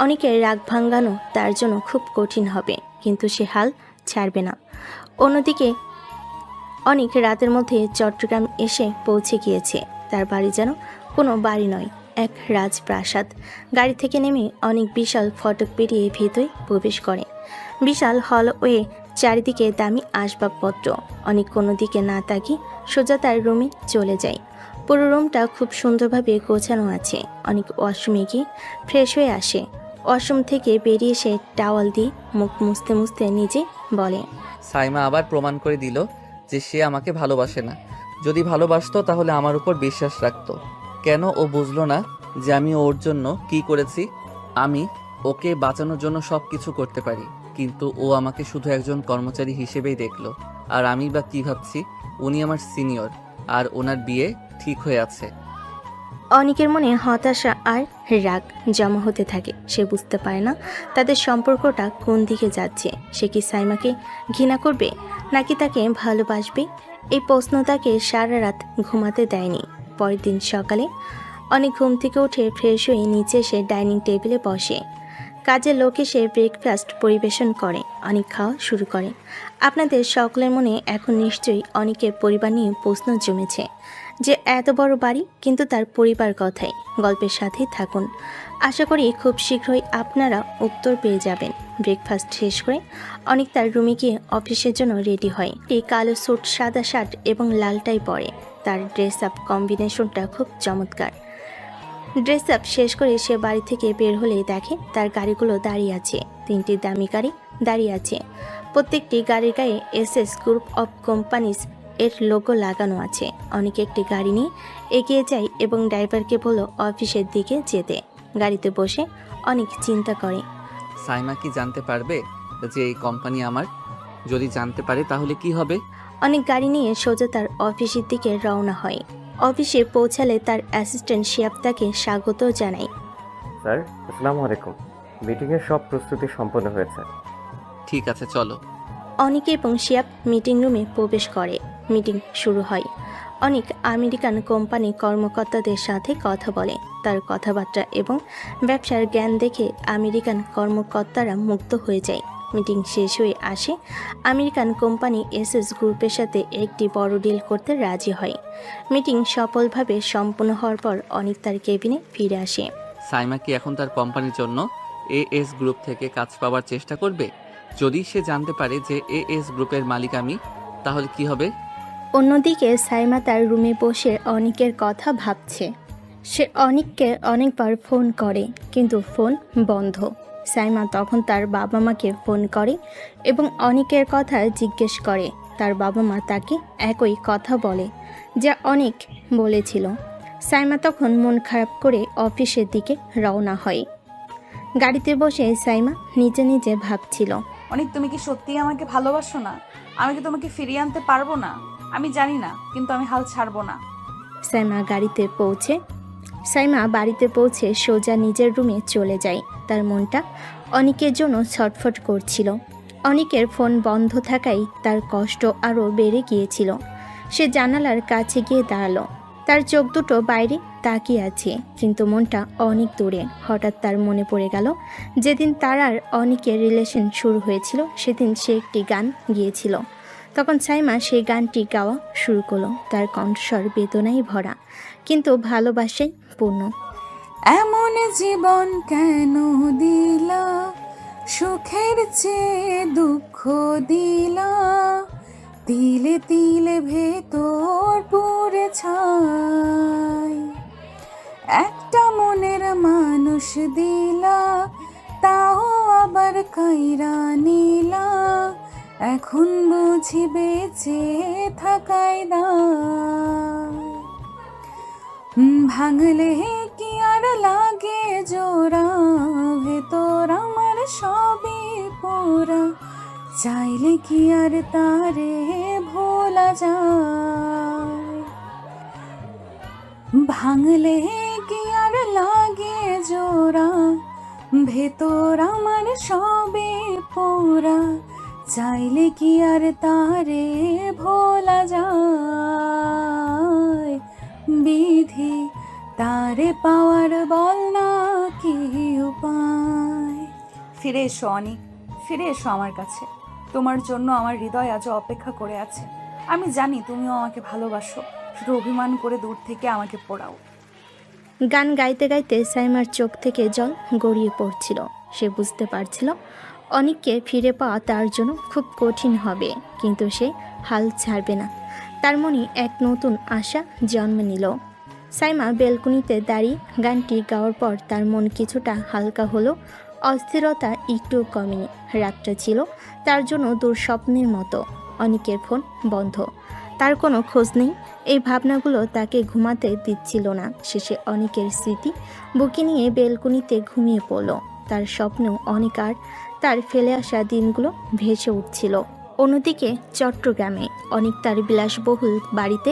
অনিকের রাগ ভাঙানো তার জন্য খুব কঠিন হবে, কিন্তু সে হাল ছাড়বে না। অন্যদিকে অনিক রাতের মধ্যে চট্টগ্রাম এসে পৌঁছে গিয়েছে। তার বাড়ি যেন কোনো বাড়ি নয়, এক রাজপ্রাসাদ। গাড়ি থেকে নেমে অনেক বিশাল ফটক পেরিয়ে ভেতরে প্রবেশ করে। বিশাল হলওয়ে, চারিদিকে দামি আসবাবপত্র। অনেক কোনো দিকে না তাকিয়ে সোজা তার রুমে চলে যায়। পুরো রুমটা খুব সুন্দরভাবে গোছানো আছে। অনেক ওয়াশরুমে গিয়ে ফ্রেশ হয়ে আসে। ওয়াশরুম থেকে বেরিয়ে এসে টাওয়াল দিয়ে মুখ মুছতে মুছতে নিজে বলে, সাইমা আবার প্রমাণ করে দিল যে সে আমাকে ভালোবাসে না। যদি ভালোবাসতো তাহলে আমার উপর বিশ্বাস রাখতো। কেন ও বুঝলো না যে আমি ওর জন্য কি করেছি? আমি ওকে বাঁচানোর জন্য সব কিছু করতে পারি, কিন্তু ও আমাকে শুধু একজন কর্মচারী হিসেবেই দেখলো। আর আমি বা কি ভাবছি, উনি আমার সিনিয়র আর ওনার বিয়ে ঠিক হয়ে আছে। অনিকের মনে হতাশা আর রাগ জমা হতে থাকে। সে বুঝতে পারে না তাদের সম্পর্কটা কোন দিকে যাচ্ছে। সে কি সাইমাকে ঘৃণা করবে নাকি তাকে ভালোবাসবে? এই প্রশ্ন তাকে সারা রাত ঘুমাতে দেয়নি। পরের দিন সকালে অনেক ঘুম থেকে উঠে ফ্রেশ হয়ে নিচে এসে ডাইনিং টেবিলে বসে। কাজের লোক এসে ব্রেকফাস্ট পরিবেশন করে। অনেক খাওয়া শুরু করে। আপনাদের সকলের মনে এখন নিশ্চয়ই অনেকের পরিবার নিয়ে প্রশ্ন জমেছে যে এত বড় বাড়ি, কিন্তু তার পরিবার কথাই। গল্পের সাথেই থাকুন। আশা করি খুব শীঘ্রই আপনারা উত্তর পেয়ে যাবেন। ব্রেকফাস্ট শেষ করে অনেক তার রুমে গিয়ে অফিসের জন্য রেডি হয়। একটি কালো স্যুট, সাদা শার্ট এবং লাল টাই পরে। তার ড্রেস আপ কম্বিনেশনটা খুব চমৎকার। ড্রেস আপ শেষ করে সে বাড়ি থেকে বের হলেই দেখে তার গাড়িগুলো দাঁড়িয়ে আছে। 3টি দামি গাড়ি দাঁড়িয়ে আছে। প্রত্যেকটি গাড়ির গায়ে এসএস গ্রুপ অফ কোম্পানিজ এর লোগো লাগানো আছে। অনেকে একটি গাড়ি নিয়ে এগিয়ে যায় এবং ড্রাইভারকে বলল অফিসের দিকে যেতে। গাড়িতে বসে অনেক চিন্তা করে। সাইমা কি জানতে পারবে যে এই কোম্পানি আমার? যদি জানতে পারে তাহলে কি হবে? অনেক গাড়ি নিয়ে সোজা তার অফিসের দিকে রওনা হয়। অফিসে পৌঁছালে তার অ্যাসিস্ট্যান্ট শিয়াব তাকে স্বাগত জানায়। স্যার, আসসালামু আলাইকুম। মিটিংয়ের সব প্রস্তুতি সম্পন্ন হয়েছে। ঠিক আছে, চলো। অনিক এবং শিয়াব মিটিং রুমে প্রবেশ করে। মিটিং শুরু হয়। অনেক আমেরিকান কোম্পানি কর্মকর্তাদের সাথে কথা বলে। তার কথাবার্তা এবং ব্যবসার জ্ঞান দেখে আমেরিকান কর্মকর্তারা মুগ্ধ হয়ে যায়। মিটিং শেষ হয়ে আসে। আমেরিকান কোম্পানি এসএস গ্রুপের সাথে একটি বড় ডিল করতে রাজি হয়। মিটিং সফলভাবে সম্পন্ন হওয়ার পর অনিক তার কেবিনে ফিরে আসে। সাইমা কি এখন তার কোম্পানির জন্য এএস গ্রুপ থেকে কাজ পাওয়ার চেষ্টা করবে? যদি সে জানতে পারে যে এএস গ্রুপের মালিক আমি, তাহলে কি হবে? অন্যদিকে সাইমা তার রুমে বসে অনিকের কথা ভাবছে। সে অনিককে অনেকবার ফোন করে, কিন্তু ফোন বন্ধ। সাইমা তখন তার বাবা মাকে ফোন করে এবং অনিকের কথা জিজ্ঞেস করে। তার বাবা মা তাকে একই কথা বলে যা অনিক বলেছিল। সাইমা তখন মন খারাপ করে অফিসের দিকে রওনা হয়। গাড়িতে বসে সাইমা নিজে নিজে ভাবছিল, অনেক, তুমি কি সত্যিই আমাকে ভালোবাসো না? আমি কি তোমাকে ফিরিয়ে আনতে পারবো না? আমি জানি না, কিন্তু আমি হাল ছাড়বো না। সাইমা বাড়িতে পৌঁছে সোজা নিজের রুমে চলে যায়। তার মনটা অনিকের জন্য ছটফট করছিল। অনিকের ফোন বন্ধ থাকায় তার কষ্ট আরও বেড়ে গিয়েছিল। সে জানালার কাছে গিয়ে দাঁড়ালো। তার চোখ দুটো বাইরে তাকিয়ে আছে, কিন্তু মনটা অনেক দূরে। হঠাৎ তার মনে পড়ে গেল যেদিন তার আর অনিকের রিলেশন শুরু হয়েছিল, সেদিন সে একটি গান গিয়েছিল। তখন সাইমা সেই গানটি গাওয়া শুরু করলো। তার কণ্ঠস্বর বেদনায় ভরা, কিন্তু ভালোবাসায় পূর্ণ। এমন জীবন কেন দিলা, সুখের চেয়ে দুঃখ দিলা, তিলে তিলে ভেতর পুরে ছাই। একটা মনের মানুষ দিলা, তাও আবার কাইরা নিলা, এখন বুঝি বেঁচে থাকাই দায়। ভাঙলে কি আর লাগে জোড়া, ভেতর আমার সবই পোড়া, চাইলে কি আর তারে ভোলা যায়। ভাঙলে কি আর লাগে জোড়া, ভেতর আমার সবই পোড়া, চাইলে কি আর তারে ভোলা যায়। বিধি তারে পাওয়ার বল না কি উপায়। ফিরে এসো অনিক, ফিরে এসো আমার কাছে। তোমার জন্য আমার হৃদয় আজও অপেক্ষা করে আছে। আমি জানি তুমিও আমাকে ভালোবাসো, শুধু অভিমান করে দূর থেকে আমাকে পোড়াও। গান গাইতে গাইতে সাইমার চোখ থেকে জল গড়িয়ে পড়ছিল। সে বুঝতে পারছিল অনিককে ফিরে পাওয়া তার জন্য খুব কঠিন হবে, কিন্তু সে হাল ছাড়বে না। তার মনে এক নতুন আশা জন্ম নিল। সাইমা বেলকনিতে দাঁড়িয়ে গানটি গাওয়ার পর তার মন কিছুটা হালকা হলো। অস্থিরতা একটু কমেনি। রাতটা ছিল তার জন্য দুঃস্বপ্নের মতো। অনিকের ফোন বন্ধ, তার কোনো খোঁজ নেই। এই ভাবনাগুলো তাকে ঘুমাতে দিচ্ছিল না। শেষে অনিকের স্মৃতি বুকে নিয়ে বেলকনিতে ঘুমিয়ে পড়ল। তার স্বপ্নেও অনিক আর তার ফেলে আসা দিনগুলো ভেসে উঠছিল। অন্যদিকে চট্টগ্রামে অনিক তার বিলাসবহুল বাড়িতে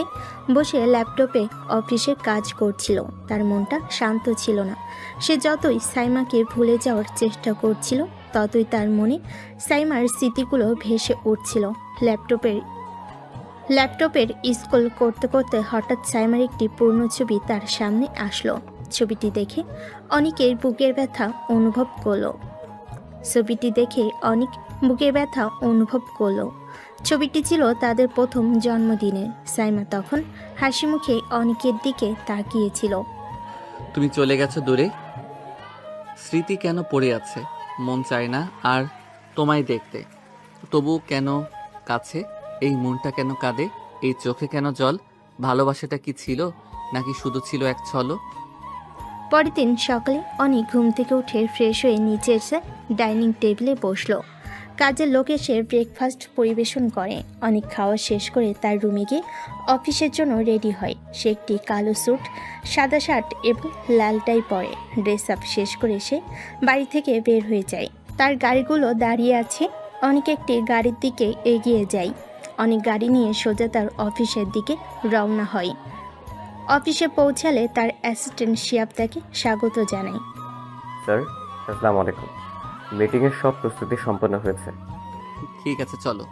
বসে ল্যাপটপে অফিসে কাজ করছিল। তার মনটা শান্ত ছিল না। সে যতই সাইমাকে ভুলে যাওয়ার চেষ্টা করছিল, ততই তার মনে সাইমার স্মৃতিগুলো ভেসে উঠছিল। ল্যাপটপের স্ক্রল করতে করতে হঠাৎ সাইমার একটি পূর্ণ ছবি তার সামনে আসলো। ছবিটি দেখে অনিকের বুকের ব্যথা অনুভব করলো। ছবিটি ছিল তাদের প্রথম জন্মদিনের। সাইমা তখন হাসি মুখে অনিকের দিকে তাকিয়েছিল। তুমি চলে গেছো দূরে, স্মৃতি কেন পড়ে আছে, মন চায় না আর তোমায় দেখতে। তবু কেন কাছে, এই মনটা কেন কাঁদে, এই চোখে কেন জল, ভালোবাসাটা কি ছিল নাকি শুধু ছিল এক ছলো? পরের দিন সকালে অনেক ঘুম থেকে উঠে ফ্রেশ হয়ে নিচে এসে ডাইনিং টেবিলে বসলো। কাজের লোক এসে ব্রেকফাস্ট পরিবেশন করে। অনেক খাওয়া শেষ করে তার রুমে গিয়ে অফিসের জন্য রেডি হয়। সে একটি কালো স্যুট, সাদা শার্ট এবং লাল টাই পরে। ড্রেস আপ শেষ করে সে বাড়ি থেকে বের হয়ে যায়। তার গাড়িগুলো দাঁড়িয়ে আছে। অনেক একটি গাড়ির দিকে এগিয়ে যায়। অনেক গাড়ি নিয়ে সোজা তার অফিসের দিকে রওনা হয়। অফিসে পৌঁছালে তার অ্যাসিস্ট্যান্ট শিয়াব তাকে স্বাগত জানায়। স্যার, আসসালামু আলাইকুম। মিটিংয়ের সব প্রস্তুতি সম্পন্ন হয়েছে। ঠিক আছে, চলো।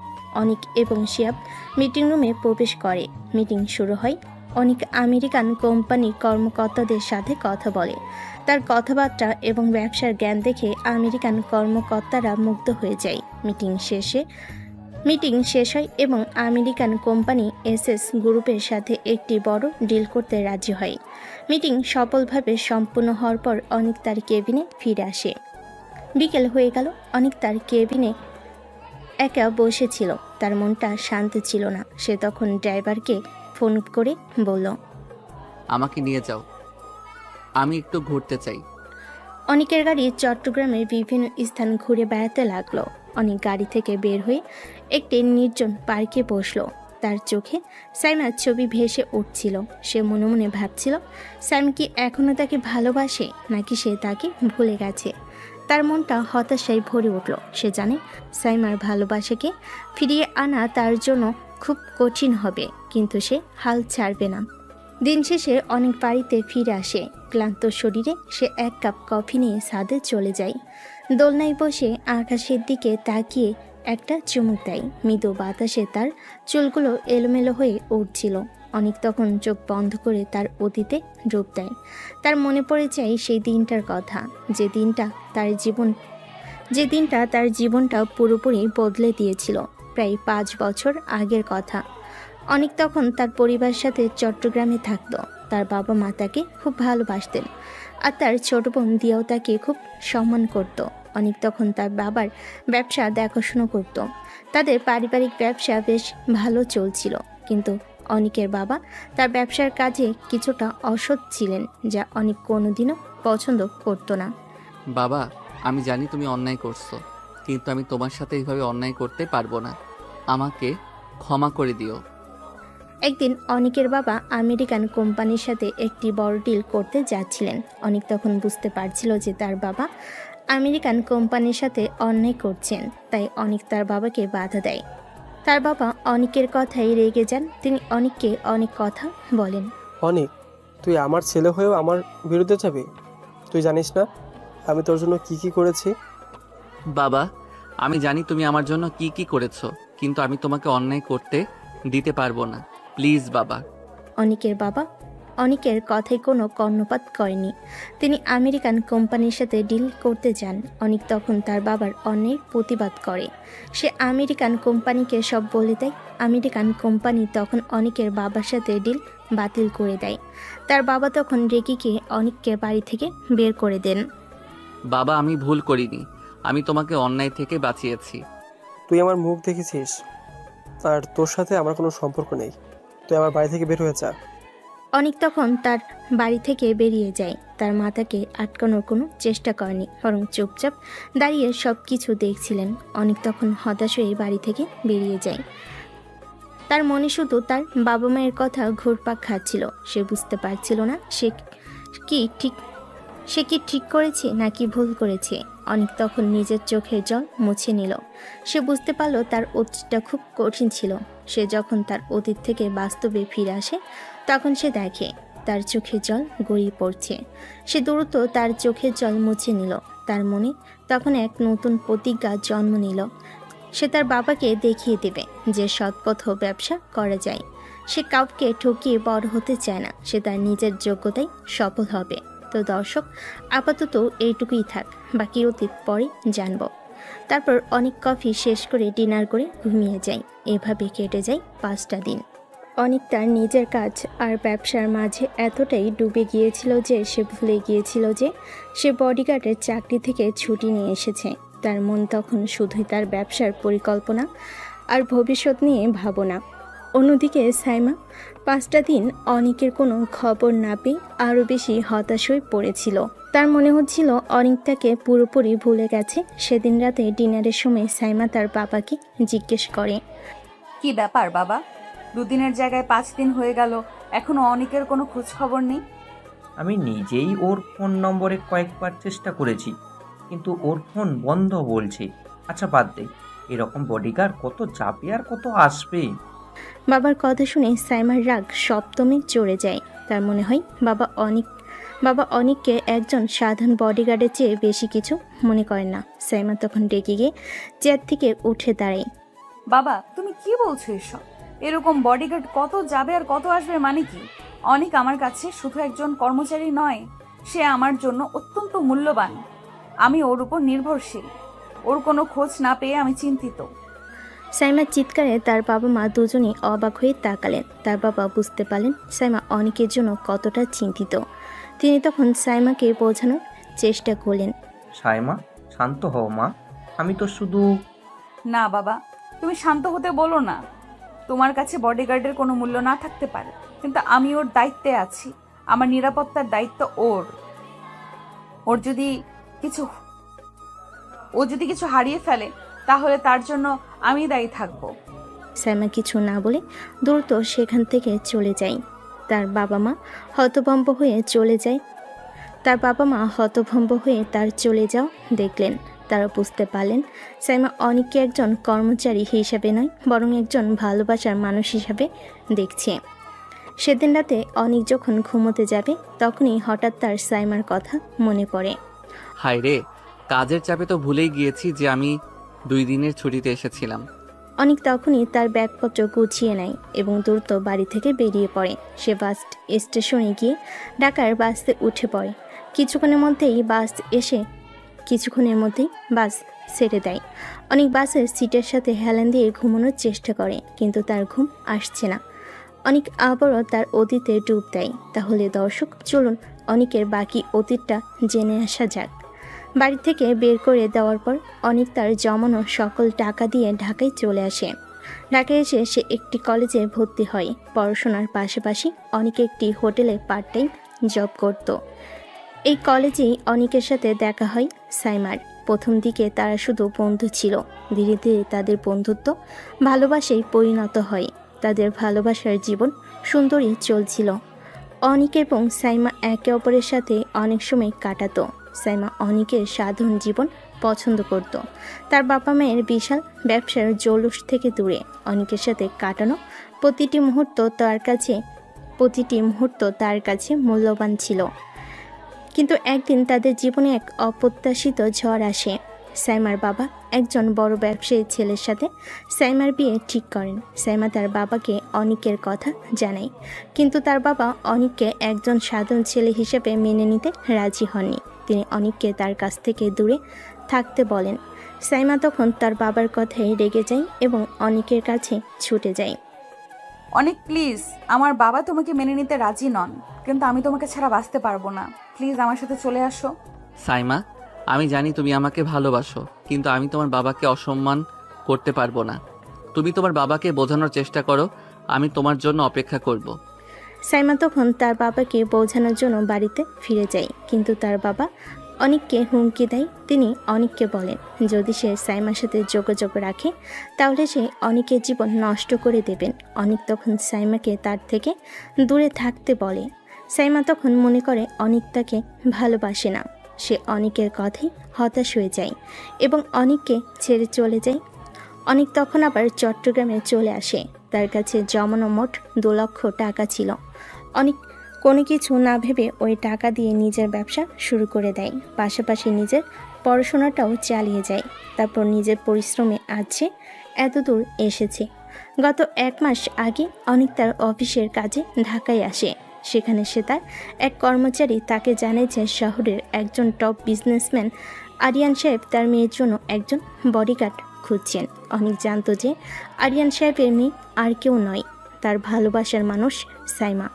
অনিক এবং শিয়াব মিটিং রুমে প্রবেশ করে। মিটিং শুরু হয়। অনিক আমেরিকান কোম্পানির কর্মকর্তাদের সাথে কথা বলে। তার কথাবার্তা এবং ব্যবসার জ্ঞান দেখে আমেরিকান কর্মকর্তারা মুগ্ধ হয়ে যায়। মিটিং শেষ হয় এবং আমেরিকান কোম্পানি এসএস গ্রুপের সাথে একটি বড় ডিল করতে রাজি হয়। মিটিং সফলভাবে সম্পূর্ণ হওয়ার পর অনিক তার কেবিনে ফিরে আসে। বিকেল হয়ে গেল। অনিক তার কেবিনে একা বসেছিল। তার মনটা শান্ত ছিল না। সে তখন ড্রাইভারকে ফোন করে বলল, আমাকে নিয়ে যাও, আমি একটু ঘুরতে চাই। অনিকের গাড়ি চট্টগ্রামের বিভিন্ন স্থান ঘুরে বেড়াতে লাগলো। অনেক গাড়ি থেকে বের হয়ে একটি নির্জন পার্কে বসলো। তার চোখে সাইমার ছবি ভেসে উঠছিল। সে মনে মনে ভাবছিল, সাইম কি এখনও তাকে ভালোবাসে নাকি সে তাকে ভুলে গেছে। তার মনটা হতাশায় ভরে উঠল। সে জানে সাইমার ভালোবাসাকে ফিরিয়ে আনা তার জন্য খুব কঠিন হবে, কিন্তু সে হাল ছাড়বে না। দিন শেষে অনেক বাড়িতে ফিরে আসে। ক্লান্ত শরীরে সে এক কাপ কফি নিয়ে ছাদে চলে যায়। দোলনায় বসে আকাশের দিকে তাকিয়ে একটা চুমুক দেয়। মৃদু বাতাসে তার চুলগুলো এলোমেলো হয়ে উঠছিল। অনেক তখন চোখ বন্ধ করে তার অতীতে ডুব দেয়। তার মনে পড়ে যায় সেই দিনটার কথা, যে দিনটা তার জীবনটা পুরোপুরি বদলে দিয়েছিল। প্রায় 5 বছর আগের কথা। অনেক তখন তার পরিবারের সাথে চট্টগ্রামে থাকতো। তার বাবা মা তাকে খুব ভালোবাসতেন, আর তার ছোট বোন দিয়াও তাকে খুব সম্মান করত। অনেক তখন তার বাবার ব্যবসা দেখাশুনো করত। তাদের পারিবারিক ব্যবসা বেশ ভালো চলছিল, কিন্তু অনিকের বাবা তার ব্যবসার কাজে কিছুটা অসৎ ছিলেন, যা অনেক কোনোদিনও পছন্দ করত না। বাবা, আমি জানি তুমি অন্যায় করছো, কিন্তু আমি তোমার সাথে এইভাবে অন্যায় করতে পারবো না। আমাকে ক্ষমা করে দিও। একদিন অনিকের বাবা আমেরিকান কোম্পানির সাথে একটি বড় ডিল করতে যাচ্ছিলেন। অনিক তখন বুঝতে পারছিল যে তার বাবা আমেরিকান কোম্পানির সাথে অন্যায় করছেন, তাই অনিক তার বাবাকে বাধা দেয়। তার বাবা অনিকের কথাই রেগে যান। তিনি অনিককে অনেক কথা বলেন। অনিক, তুই আমার ছেলে হয়েও আমার বিরুদ্ধে যাবি? তুই জানিস না আমি তোর জন্য কি কি করেছি? বাবা, আমি জানি তুমি আমার জন্য কি কি করেছো, কিন্তু আমি তোমাকে অন্যায় করতে দিতে পারবো না। প্লিজ বাবা। অনিকের বাবা অনিকের কথায় কোনো কর্ণপাত করেনি। তিনি আমেরিকান কোম্পানির সাথে ডিল করতে যান। অনিক তখন তার বাবার অন্যায়ের প্রতিবাদ করে। সে আমেরিকান কোম্পানিকে সব বলে দেয়। আমেরিকান কোম্পানি তখন অনিকের বাবার সাথে ডিল বাতিল করে দেয়। তার বাবা তখন রেগে গিয়ে অনিককে বাড়ি থেকে বের করে দেন। বাবা, আমি ভুল করিনি, আমি তোমাকে অন্যায় থেকে বাঁচিয়েছি। তুই আমার মুখ দেখেছিস, আর তোর সাথে আমার কোনো সম্পর্ক নেই। তুই আমার বাড়ি থেকে বের হয়ে যা। অনিক তখন তার বাড়ি থেকে বেরিয়ে যায়। তার মাতাকে আটকানোর কোনো চেষ্টা করেনি, বরং চুপচাপ দাঁড়িয়ে সব কিছু দেখছিলেন। অনিক তখন হতাশ হয়ে বাড়ি থেকে বেরিয়ে যায়। তার মনে শুধু তার বাবা মায়ের কথা ঘুরপাক খাচ্ছিল। সে বুঝতে পারছিল না সে কি ঠিক করেছে নাকি ভুল করেছে। অনিক তখন নিজের চোখের জল মুছে নিল। সে বুঝতে পারল তার অতীতটা খুব কঠিন ছিল। সে যখন তার অতীত থেকে বাস্তবে ফিরে আসে, তখন সে দেখে তার চোখে জল গড়িয়ে পড়ছে। সে দ্রুত তার চোখের জল মুছে নিল। তার মনে তখন এক নতুন প্রতিজ্ঞা জন্ম নিল। সে তার বাবাকে দেখিয়ে দেবে যে সৎপথ ব্যবসা করা যায়। সে কাউকে ঠকিয়ে বড় হতে চায় না। সে তার নিজের যোগ্যতায় সফল হবে। তো দর্শক, আপাতত এইটুকুই থাক, বাকি অতীত পরে জানব। তারপর অনেক কফি শেষ করে ডিনার করে ঘুমিয়ে যায়। এভাবে কেটে যায় 5টা দিন। অনেক তার নিজের কাজ আর ব্যবসার মাঝে এতটাই ডুবে গিয়েছিল যে সে ভুলে গিয়েছিল যে সে বডিগার্ডের চাকরি থেকে ছুটি নিয়ে এসেছে। তার মন তখন শুধুই তার ব্যবসার পরিকল্পনা আর ভবিষ্যৎ নিয়ে ভাবনা। অন্যদিকে সাইমা 5টা দিন অনিকের কোনো খবর না পেয়ে আরও বেশি হতাশ হয়ে পড়েছিল। তার মনে হচ্ছিল অনিক তাকে পুরোপুরি ভুলে গেছে। সেদিন রাতে ডিনারের সময় সাইমা তার বাবাকে জিজ্ঞেস করে, কি ব্যাপার বাবা, 2 দিনের জায়গায় 5 দিন হয়ে গেল, এখনো অনিকের কোনো খোঁজ খবর নেই? আমি নিজেই ওর ফোন নম্বরে কয়েকবার চেষ্টা করেছি, কিন্তু ওর ফোন বন্ধ বলছে। আচ্ছা বাদ দে, এরকম বডিগার্ড কত যাবে আর কত আসবে। বাবার কথা শুনে সাইমার রাগ সপ্তমে চড়ে যায়। তার মনে হয় বাবা অনিককে একজন সাধারণ বডিগার্ডের চেয়ে বেশি কিছু মনে করেন না। সাইমা তখন রেগে গিয়ে চেয়ার থেকে উঠে দাঁড়ায়। বাবা তুমি কি বলছো এসব? এরকম বডিগার্ড কত যাবে আর কত আসবে মানে কি? অনিক আমার কাছে শুধু একজন কর্মচারী নয়, সে আমার জন্য অত্যন্ত মূল্যবান। আমি ওর উপর নির্ভরশীল। ওর কোনো খোঁজ না পেয়ে আমি চিন্তিত। সাইমার চিৎকারে তার বাবা মা দুজনেই অবাক হয়ে তাকালেন। তার বাবা বুঝতে পারলেন সাইমা অনিকের জন্য কতটা চিন্তিত। তিনি তখন সাইমাকে বোঝানোর চেষ্টা করলেন। সায়মা, শান্ত হও মা, আমি তো শুধু... না বাবা, তুমি শান্ত হতে বলো না। তোমার কাছে বডিগার্ডের কোনো মূল্য না থাকতে পারে, কিন্তু আমি ওর দায়িত্বে আছি। আমার নিরাপত্তার দায়িত্ব ওর। ও যদি কিছু হারিয়ে ফেলে তাহলে তার জন্য আমি দায়ী থাকবো। সাইমা কিছু না বলে দ্রুত সেখান থেকে চলে যায়। তার বাবা মা হতভম্ব হয়ে তার চলে যাও দেখলেন। তারা বুঝতে পারলেন সাইমা অনিককে একজন কর্মচারী হিসাবে নয়, বরং একজন ভালোবাসার মানুষ হিসাবে দেখছে। সেদিন রাতে অনিক যখন ঘুমোতে যাবে তখনই হঠাৎ তার সাইমার কথা মনে পড়ে। হায় রে, কাজের চাপে তো ভুলেই গিয়েছি যে আমি 2 দিনের ছুটিতে এসেছিলাম। অনিক তখনই তার ব্যাগপত্র গুছিয়ে নেয় এবং দ্রুত বাড়ি থেকে বেরিয়ে পড়ে। সে বাস স্টেশনে গিয়ে ঢাকার বাসে উঠে পড়ে। কিছুক্ষণের মধ্যেই বাস ছেড়ে দেয়। অনেক বাসের সিটের সাথে হেলান দিয়ে ঘুমানোর চেষ্টা করে, কিন্তু তার ঘুম আসছে না। অনেক আবারও তার অতীতে ডুব দেয়। তাহলে দর্শক, চলুন অনিকের বাকি অতীতটা জেনে আসা যাক। বাড়ি থেকে বের করে দেওয়ার পর অনিক তার জমানো সকল টাকা দিয়ে ঢাকায় চলে আসে। ঢাকায় এসে সে একটি কলেজে ভর্তি হয়। পড়াশোনার পাশাপাশি অনিক একটি হোটেলে পার্ট টাইম জব করত। এই কলেজেই অনিকের সাথে দেখা হয় সাইমার। প্রথম দিকে তারা শুধু বন্ধু ছিল। ধীরে ধীরে তাদের বন্ধুত্ব ভালোবাসায় পরিণত হয়। তাদের ভালোবাসার জীবন সুন্দরই চলছিল। অনিক এবং সাইমা একে অপরের সাথে অনেক সময় কাটাতো। সাইমা অনিকের সাধারণ জীবন পছন্দ করত। তার বাবা মায়ের বিশাল ব্যবসার জৌলুস থেকে দূরে অনিকের সাথে কাটানো প্রতিটি মুহূর্ত তার কাছে মূল্যবান ছিল। কিন্তু একদিন তাদের জীবনে এক অপ্রত্যাশিত ঝড় আসে। সাইমার বাবা একজন বড় ব্যবসায়ী ছেলের সাথে সাইমার বিয়ে ঠিক করেন। সাইমা তার বাবাকে অনিকের কথা জানায়, কিন্তু তার বাবা অনিককে একজন সাধারণ ছেলে হিসেবে মেনে নিতে রাজি হননি। তিনি অনিককে তার কাছ থেকে দূরে থাকতে বলেন। সাইমা তখন তার বাবার কথায় রেগে যায় এবং অনিকের কাছে ছুটে যায়। অনেক প্লিজ, আমার বাবা তোমাকে মেনে নিতে রাজি নন, কিন্তু আমি তোমাকে ছাড়া বাঁচতে পারবো না। প্লিজ আমার সাথে চলে আসো। সাইমা, আমি জানি তুমি আমাকে ভালোবাসো, কিন্তু আমি তোমার বাবাকে অসম্মান করতে পারবো না। তুমি তোমার বাবাকে বোঝানোর চেষ্টা করো, আমি তোমার জন্য অপেক্ষা করব। সাইমা তখন তার বাবাকে বোঝানোর জন্য বাড়িতে ফিরে যায়, কিন্তু তার বাবা অনিককে হুমকি দেয়। তিনি অনিককে বলেন যদি সে সাইমার সাথে যোগাযোগ রাখে তাহলে সে অনিকের জীবন নষ্ট করে দেবেন। অনিক তখন সাইমাকে তার থেকে দূরে থাকতে বলে। সাইমা তখন মনে করে অনিক তাকে ভালোবাসে না। সে অনিকের কথাই হতাশ হয়ে যায় এবং অনিককে ছেড়ে চলে যায়। অনিক তখন আবার চট্টগ্রামে চলে আসে। তার কাছে জমানো মোট 2 লক্ষ টাকা ছিল। অনিক কোনো কিছু না ভেবে ওই টাকা দিয়ে নিজের ব্যবসা শুরু করে দেয়, পাশাপাশি নিজের পড়াশোনাটাও চালিয়ে যায়। তারপর নিজের পরিশ্রমে আছে এতদূর এসেছে। গত 1 মাস আগে অনিক তার অফিসের কাজে ঢাকায় আসে। সেখানে সে তার এক কর্মচারী তাকে জানায় যে শহরের একজন টপ বিজনেসম্যান আরিয়ান সাহেব তার মেয়ের জন্য একজন বডিগার্ড খুঁজছেন। অনিক জানত যে আরিয়ান সাহেবের মেয়ে আর কেউ নয়, তার ভালোবাসার মানুষ সাইমা।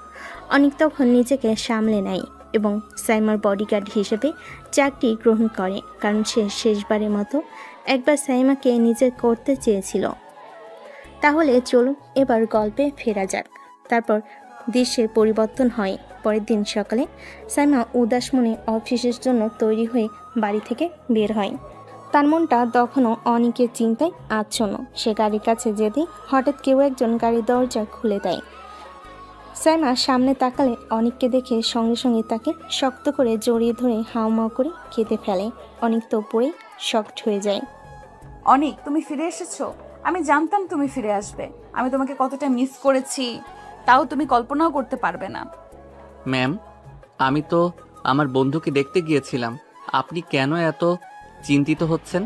অনিক তখন নিজেকে সামলে নেয় এবং সাইমার বডিগার্ড হিসেবে চাকরি গ্রহণ করে, কারণ সে শেষবারের মতো একবার সাইমাকে নিজের করতে চেয়েছিল। তাহলে চলুন এবার গল্পে ফেরা যাক। তারপর দৃশ্যের পরিবর্তন হয়। পরের দিন সকালে সাইমা উদাস মনে অফিসের জন্য তৈরি হয়ে বাড়ি থেকে বের হয়। তার মনটা তখনও অনেকের চিন্তায় আচ্ছন্ন। সে গাড়ির কাছে যেতেই হঠাৎ কেউ একজন গাড়ির দরজা খুলে দেয়। সাইমা সামনে তাকালে অনেককে দেখে সঙ্গে সঙ্গে তাকে শক্ত করে জড়িয়ে ধরে হাউমাউ করে কেঁদে ফেলে। অনেক তো পড়েই শকড হয়ে যায়। অনেক, তুমি ফিরে এসেছো। আমি জানতাম তুমি ফিরে আসবে। আমি তোমাকে কতটা মিস করেছি তাও তুমি কল্পনাও করতে পারবে না। ম্যাম, আমি তো আমার বন্ধুকে দেখতে গিয়েছিলাম। আপনি কেন এত চিন্তিত হচ্ছেন?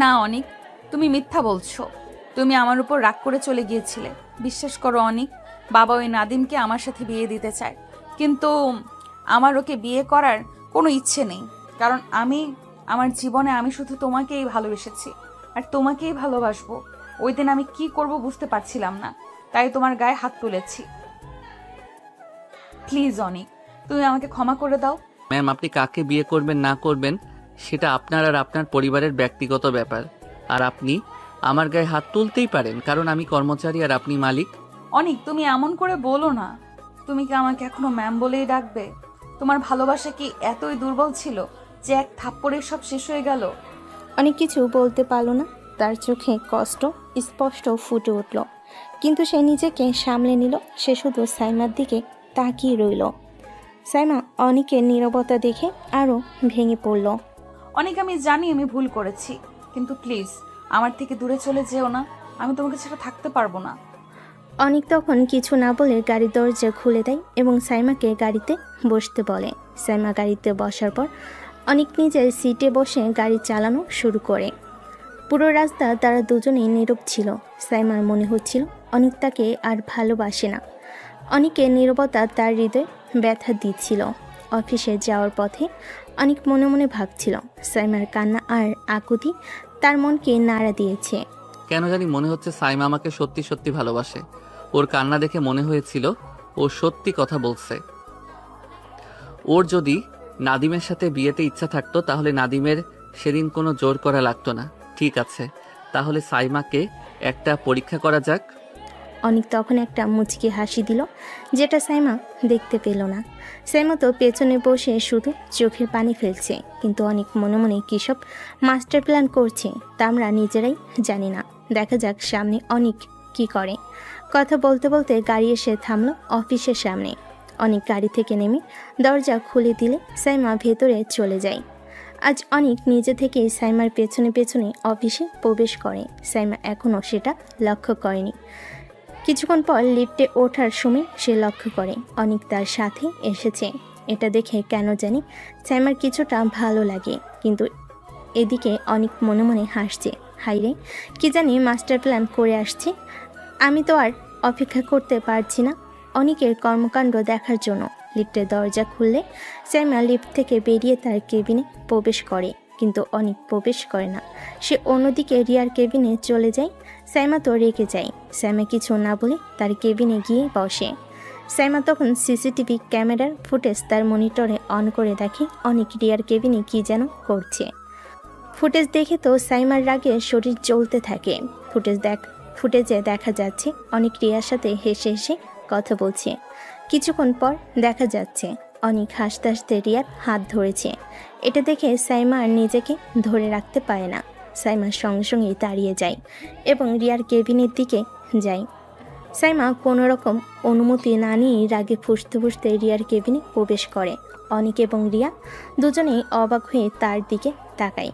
না অনিক, তুমি মিথ্যা বলছো। তুমি আমার উপর রাগ করে চলে গিয়েছিলে। বিশ্বাস করো অনিক, বাবা ওই নাদিমকে আমার সাথে বিয়ে দিতে চায়, কিন্তু আমার ওকে বিয়ে করার কোনো ইচ্ছে নেই। কারণ আমার জীবনে আমি শুধু তোমাকেই ভালোবেসেছি আর তোমাকেই ভালোবাসবো। ওই দিন আমি কি করব বুঝতে পারছিলাম না, তাই তোমার গায়ে হাত তুলেছি। প্লিজ অনিক, তুমি আমাকে ক্ষমা করে দাও। ম্যাম, আপনি কাকে বিয়ে করবেন না করবেন সেটা আপনার আর আপনার পরিবারের ব্যক্তিগত ব্যাপার। আর আপনি আমার গায়ে হাত তুলতেই পারেন, কারণ আমি কর্মচারী আর আপনি মালিক। অনিক, তুমি এমন করে বলো না। তুমি কি আমাকে এখনো ম্যাম বলেই ডাকবে? তোমার ভালোবাসা কি এতই দুর্বল ছিল যে এক থাপ্পড়ে সব শেষ হয়ে গেল? অনেক কিছু বলতে পারল না। তার চোখে কষ্ট স্পষ্ট ফুটে উঠল, কিন্তু সে নিজেকে সামলে নিল। সে শুধু সাইমার দিকে তাকিয়ে রইল। সাইমা অনেকের নীরবতা দেখে আরও ভেঙে পড়ল। অনেক, আমি জানি আমি ভুল করেছি, কিন্তু প্লিজ আমার থেকে দূরে চলে যেও না। আমি তোমাকে ছাড়া থাকতে পারবো না। অনেক তখন কিছু না বলে গাড়ির দরজা খুলে দেয় এবং সাইমাকে গাড়িতে বসতে বলে। সাইমা গাড়িতে বসার পর অনেক নিজের সিটে বসে গাড়ি চালানো শুরু করে। পুরো রাস্তা তারা দুজনেই নীরব ছিল। সাইমার মনে হচ্ছিল অনেক তাকে আর ভালোবাসে না। অনেকের নীরবতা তার হৃদয়ে ব্যথা দিচ্ছিল। অফিসে যাওয়ার পথে অনেক মনে মনে ভাবছিল, সাইমার কান্না আর আকুতি তার মনকে নাড়া দিয়েছে। কেন জানি মনে হচ্ছে সাইমা আমাকে সত্যি সত্যি ভালোবাসে। ওর কান্না দেখে মনে হয়েছিল ও সত্যি কথা বলছে। ওর যদি নাদিমের সাথে বিয়েতে ইচ্ছা থাকতো তাহলে নাদিমের সেদিন কোনো জোর করা লাগতো না। ঠিক আছে, তাহলে সাইমাকে একটা পরীক্ষা করা যাক। অনেক তখন একটা মুচকি হাসি দিল, যেটা সাইমা দেখতে পেল না। সাইমা তো পেছনে বসে শুধু চোখের পানি ফেলছে, কিন্তু অনেক মনে মনে কী সব মাস্টার প্ল্যান করছে তা আমরা নিজেরাই জানি না। দেখা যাক সামনে অনেক কি করে। কথা বলতে বলতে গাড়ি এসে থামলো অফিসের সামনে। অনেক গাড়ি থেকে নেমে দরজা খুলে দিলে সাইমা ভেতরে চলে যায়। আজ অনেক নিজে থেকেই সাইমার পেছনে পেছনে অফিসে প্রবেশ করে। সাইমা এখনও সেটা লক্ষ্য করেনি। কিছুক্ষণ পর লিফটে ওঠার সময় সে লক্ষ্য করে অনেক তার সাথে এসেছে। এটা দেখে কেন জানি সাইমার কিছুটা ভালো লাগে, কিন্তু এদিকে অনেক মনে মনে হাসছে। হাইরে, কি জানি মাস্টার প্ল্যান করে আসছে। আমি তো আর অপেক্ষা করতে পারছি না অনেকের কর্মকাণ্ড দেখার জন্য। লিফটের দরজা খুললে সাইমা লিফট থেকে বেরিয়ে তার কেবিনে প্রবেশ করে, কিন্তু অনেক প্রবেশ করে না। সে অন্যদিকে রিয়ার কেবিনে চলে যায়। সাইমা তো রেগে যায়। সাইমা কিছু না বলে তার কেবিনে গিয়ে বসে। সাইমা তখন সিসিটিভি ক্যামেরার ফুটেজ তার মনিটরে অন করে দেখে অনেক রিয়ার কেবিনে কি যেন করছে। ফুটেজ দেখে তো সাইমার রাগে শরীর জ্বলতে থাকে। ফুটেজে দেখা যাচ্ছে অনেক রিয়ার সাথে হেসে হেসে কথা বলছে। কিছুক্ষণ পর দেখা যাচ্ছে অনেক হাসতে হাসতে রিয়ার হাত ধরেছে। এটা দেখে সাইমা আর নিজেকে ধরে রাখতে পারে না। সাইমা সঙ্গে সঙ্গেই দাঁড়িয়ে যায় এবং রিয়ার কেবিনের দিকে যায়। সাইমা কোনো রকম অনুমতি না নিয়ে রাগে ফুঁসতে ফুঁসতে রিয়ার কেবিনে প্রবেশ করে। অনিক এবং রিয়া দুজনেই অবাক হয়ে তার দিকে তাকায়।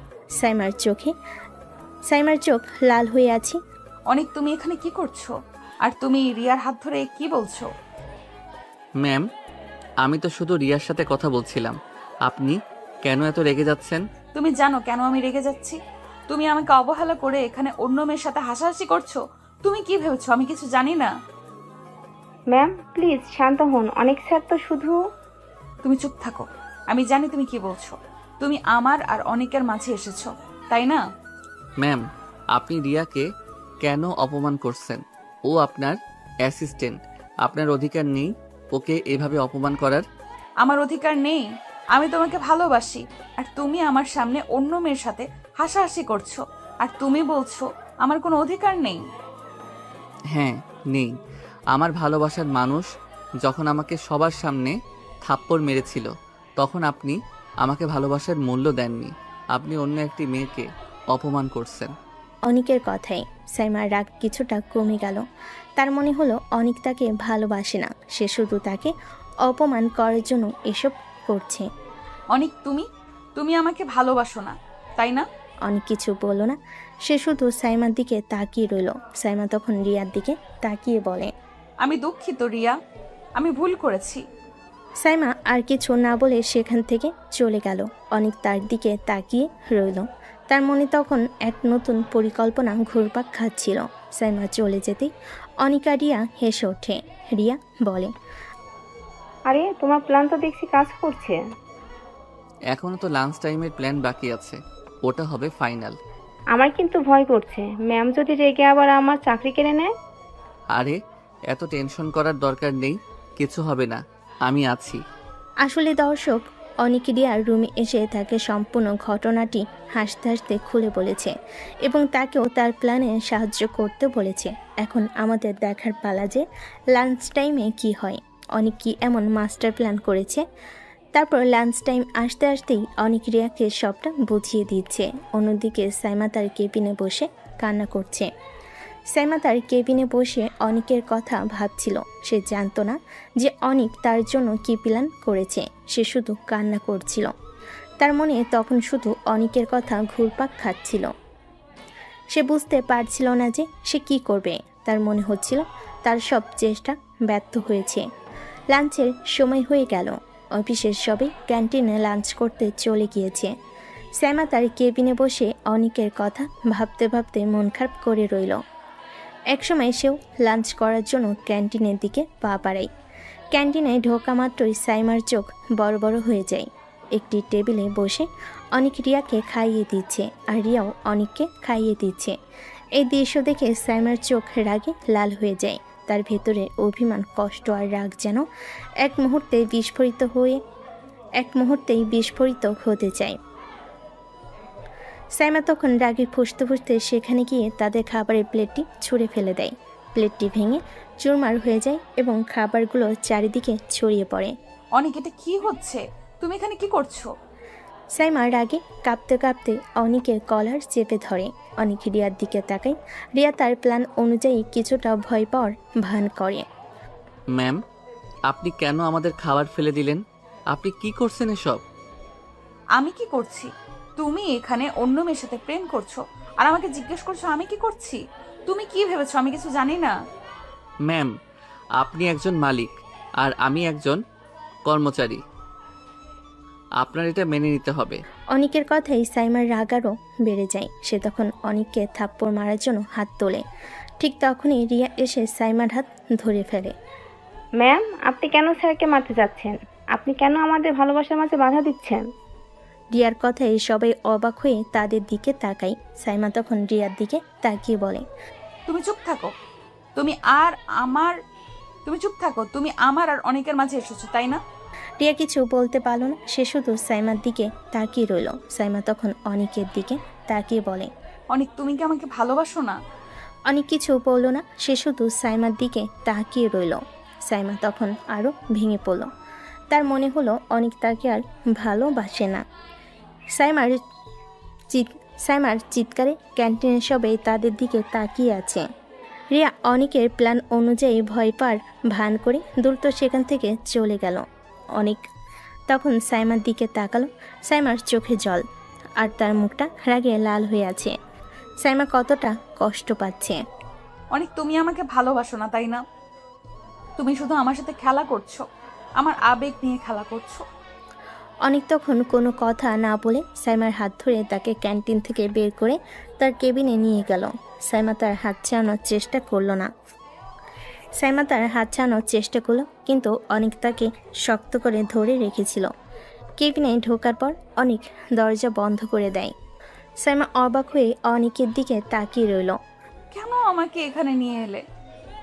সাইমার চোখ লাল হয়ে আছে। অনেক, তুমি এখানে কি করছো? আর তুমি রিয়ার হাত ধরে কি বলছো? ম্যাম, আমি তো শুধু রিয়ার সাথে কথা বলছিলাম। আপনি কেন এত রেগে যাচ্ছেন? তুমি জানো কেন আমি রেগে যাচ্ছি? তুমি আমাকে অবহেলা করে এখানে অন্য মেয়ের সাথে হাসাহাসি করছো। তুমি কি ভেবেছো আমি কিছু জানি না? ম্যাম প্লিজ শান্ত হন। অনেক স্যার তো শুধু। তুমি চুপ থাকো। আমি জানি তুমি কি বলছো। তুমি আমার আর অনেকের মাঝে এসেছো, তাই না? ম্যাম, আপনি রিয়াকে কেন অপমান করছেন? ও আপনার অ্যাসিস্ট্যান্ট। আপনার অধিকার নেই ওকে এভাবে অপমান করার। আমার অধিকার নেই? আমি তোমাকে ভালোবাসি, আর তুমি আমার সামনে অন্য মেয়ের সাথে হাসাহাসি করছো, আর তুমি বলছো আমার কোনো অধিকার নেই? হ্যাঁ, নেই। আমার ভালোবাসার মানুষ যখন আমাকে সবার সামনে থাপ্পড় মেরেছিল, তখন আপনি আমাকে ভালোবাসার মূল্য দেননি। আপনি অন্য একটি মেয়েকে অপমান করছেন। অনিকের কথায় সাইমার রাগ কিছুটা কমে গেল। তার মনে হলো অনিক তাকে ভালোবাসে না, সে শুধু তাকে অপমান করার জন্য এসব করছে। অনেক তুমি আমাকে ভালোবাসো না, তাই না? অনেক কিছু বলল না, সে শুধু সাইমার দিকে তাকিয়ে রইল। সাইমা তখন রিয়ার দিকে তাকিয়ে বলে, আমি দুঃখিত রিয়া, আমি ভুল করেছি। সাইমা আর কিছু না বলে সেখান থেকে চলে গেল। অনেক তার দিকে তাকিয়ে রইল। তার মনে তখন এক নতুন পরিকল্পনা ঘুরপাক খাচ্ছিল। সাইমা চলে যেতেই অনিকা রিয়া হেসে ওঠে। রিয়া বলে, আরে তোমার প্ল্যান তো দেখছি কাজ করছে। এখনও তো লাঞ্চ টাইমের প্ল্যান বাকি আছে, ওটা হবে ফাইনাল। আমার কিন্তু ভয় করছে, ম্যাম যদি রেগে আবার আমার চাকরি কেড়ে নেয়। আরে এত টেনশন করার দরকার নেই, কিছু হবে না, আমি আছি। আসলে দর্শক, অনিক রিয়ার রুমে এসে তাকে সম্পূর্ণ ঘটনাটি হাসতে হাসতে খুলে বলেছে এবং তাকেও তার প্ল্যানে সাহায্য করতে বলেছে। এখন আমাদের দেখার পালা যে লাঞ্চ টাইমে কি হয়, অনিক কি এমন মাস্টার প্ল্যান করেছে। তারপর লাঞ্চ টাইম আসতে আসতেই অনিক রিয়াকে সবটা বুঝিয়ে দিচ্ছে। অন্যদিকে সাইমা তার কেবিনে বসে কান্না করছে। সাইমা তার কেবিনে বসে অনিকের কথা ভাবছিল। সে জানতো না যে অনিক তার জন্য কী প্ল্যান করেছে। সে শুধু কান্না করছিল। তার মনে তখন শুধু অনিকের কথা ঘুরপাক খাচ্ছিল। সে বুঝতে পারছিল না যে সে কি করবে। তার মনে হচ্ছিল তার সব চেষ্টা ব্যর্থ হয়েছে। লাঞ্চের সময় হয়ে গেল। অফিসের সবাই ক্যান্টিনে লাঞ্চ করতে চলে গিয়েছে। সাইমা তার কেবিনে বসে অনিকের কথা ভাবতে ভাবতে মন খারাপ করে রইল। একসময় সেও লাঞ্চ করার জন্য ক্যান্টিনের দিকে পা বাড়ায়। ক্যান্টিনে ঢোকা মাত্রই সাইমার চোখ বড় বড় হয়ে যায়। একটি টেবিলে বসে অনিক রিয়াকে খাইয়ে দিচ্ছে আর রিয়াও অনিককে খাইয়ে দিচ্ছে। এই দৃশ্য দেখে সাইমার চোখ রাগে লাল হয়ে যায়। তার ভেতরে অভিমান, কষ্ট আর রাগ যেন এক মুহূর্তেই বিস্ফোরিত হতে চায়। সাইমা তখন রাগে ফুঁসতে ফুঁসতে সেখানে গিয়ে তাদের খাবারের প্লেটটি ছুঁড়ে ফেলে দেয়। প্লেটটি ভেঙে চুরমার হয়ে যায় এবং খাবারগুলো চারিদিকে ছড়িয়ে পড়ে। অনেক, এটা কি হচ্ছে? তুমি এখানে কি করছো? সাইমা রাগে কাঁপতে কাঁপতে অনিকের কলার চেপে ধরে। অনিক রিয়ার দিকে তাকায়। রিয়া তার প্ল্যান অনুযায়ী কিছুটা ভয় পাওয়ার ভান করে। ম্যাম, আপনি কেন আমাদের খাবার ফেলে দিলেন? আপনি কি করছেন এসব? আমি কি করছি? তুমি এখানে অন্য মেয়ের সাথে প্রেম করছো আর আমাকে জিজ্ঞেস করছো আমি কি করছি? তুমি কি ভেবেছো আমি কিছু জানি না? ম্যাম, আপনি একজন মালিক আর আমি একজন কর্মচারী, আপনার এটা মেনে নিতে হবে। অনিকের কথাই সাইমার রাগ আরও বেড়ে যায়। সে তখন অনিককে থাপ্পড় মারার জন্য হাত তোলে। ঠিক তখনই রিয়া এসে সাইমার হাত ধরে ফেলে। ম্যাম, আপনি কেন স্যারকে মারতে যাচ্ছেন? আপনি কেন আমাদের ভালোবাসার মাঝে বাধা দিচ্ছেন? রিয়ার কথায় সবাই অবাক হয়ে তাদের দিকে তাকায়। সাইমা তখন রিয়ার দিকে তাকিয়ে বলে, তুমি চুপ থাকো। তুমি আমার আর অনেকের মাঝে এসেছো, তাই না? রিয়া কিছু বলতে পারল না। সে শুধু সাইমার দিকে তাকিয়ে রইল। সাইমা তখন অনিকের দিকে তাকিয়ে বলে, অনেক, তুমি কি আমাকে ভালোবাসো না? অনেক কিছু বলল না। সে শুধু সাইমার দিকে তাকিয়ে রইল। সাইমা তখন আরও ভেঙে পড়ল। তার মনে হলো অনেক তাকে আর ভালোবাসে না। সাইমার চিৎকারে ক্যান্টিনের সবাই তাদের দিকে তাকিয়ে আছে। রিয়া অনিকের প্ল্যান অনুযায়ী ভয় পাওয়ার ভান করে দ্রুত সেখান থেকে চলে গেল। অনিক তখন সাইমার দিকে তাকালো। সাইমার চোখে জল আর তার মুখটা রাগে লাল হয়ে আছে। সাইমা কতটা কষ্ট পাচ্ছে। অনেক, তুমি আমাকে ভালোবাসো না, তাই না? তুমি শুধু আমার সাথে খেলা করছো, আমার আবেগ নিয়ে খেলা করছো। অনেক তখন কোনো কথা না বলে সাইমার হাত ধরে তাকে ক্যান্টিন থেকে বের করে তার কেবিনে নিয়ে গেল। সাইমা তার হাত ছাড়ানোর চেষ্টা করলো, কিন্তু অনেক তাকে শক্ত করে ধরে রেখেছিল। কেবিনে ঢোকার পর অনেক দরজা বন্ধ করে দেয়। সাইমা অবাক হয়ে অনেকের দিকে তাকিয়ে রইল। কেন আমাকে এখানে নিয়ে এলে?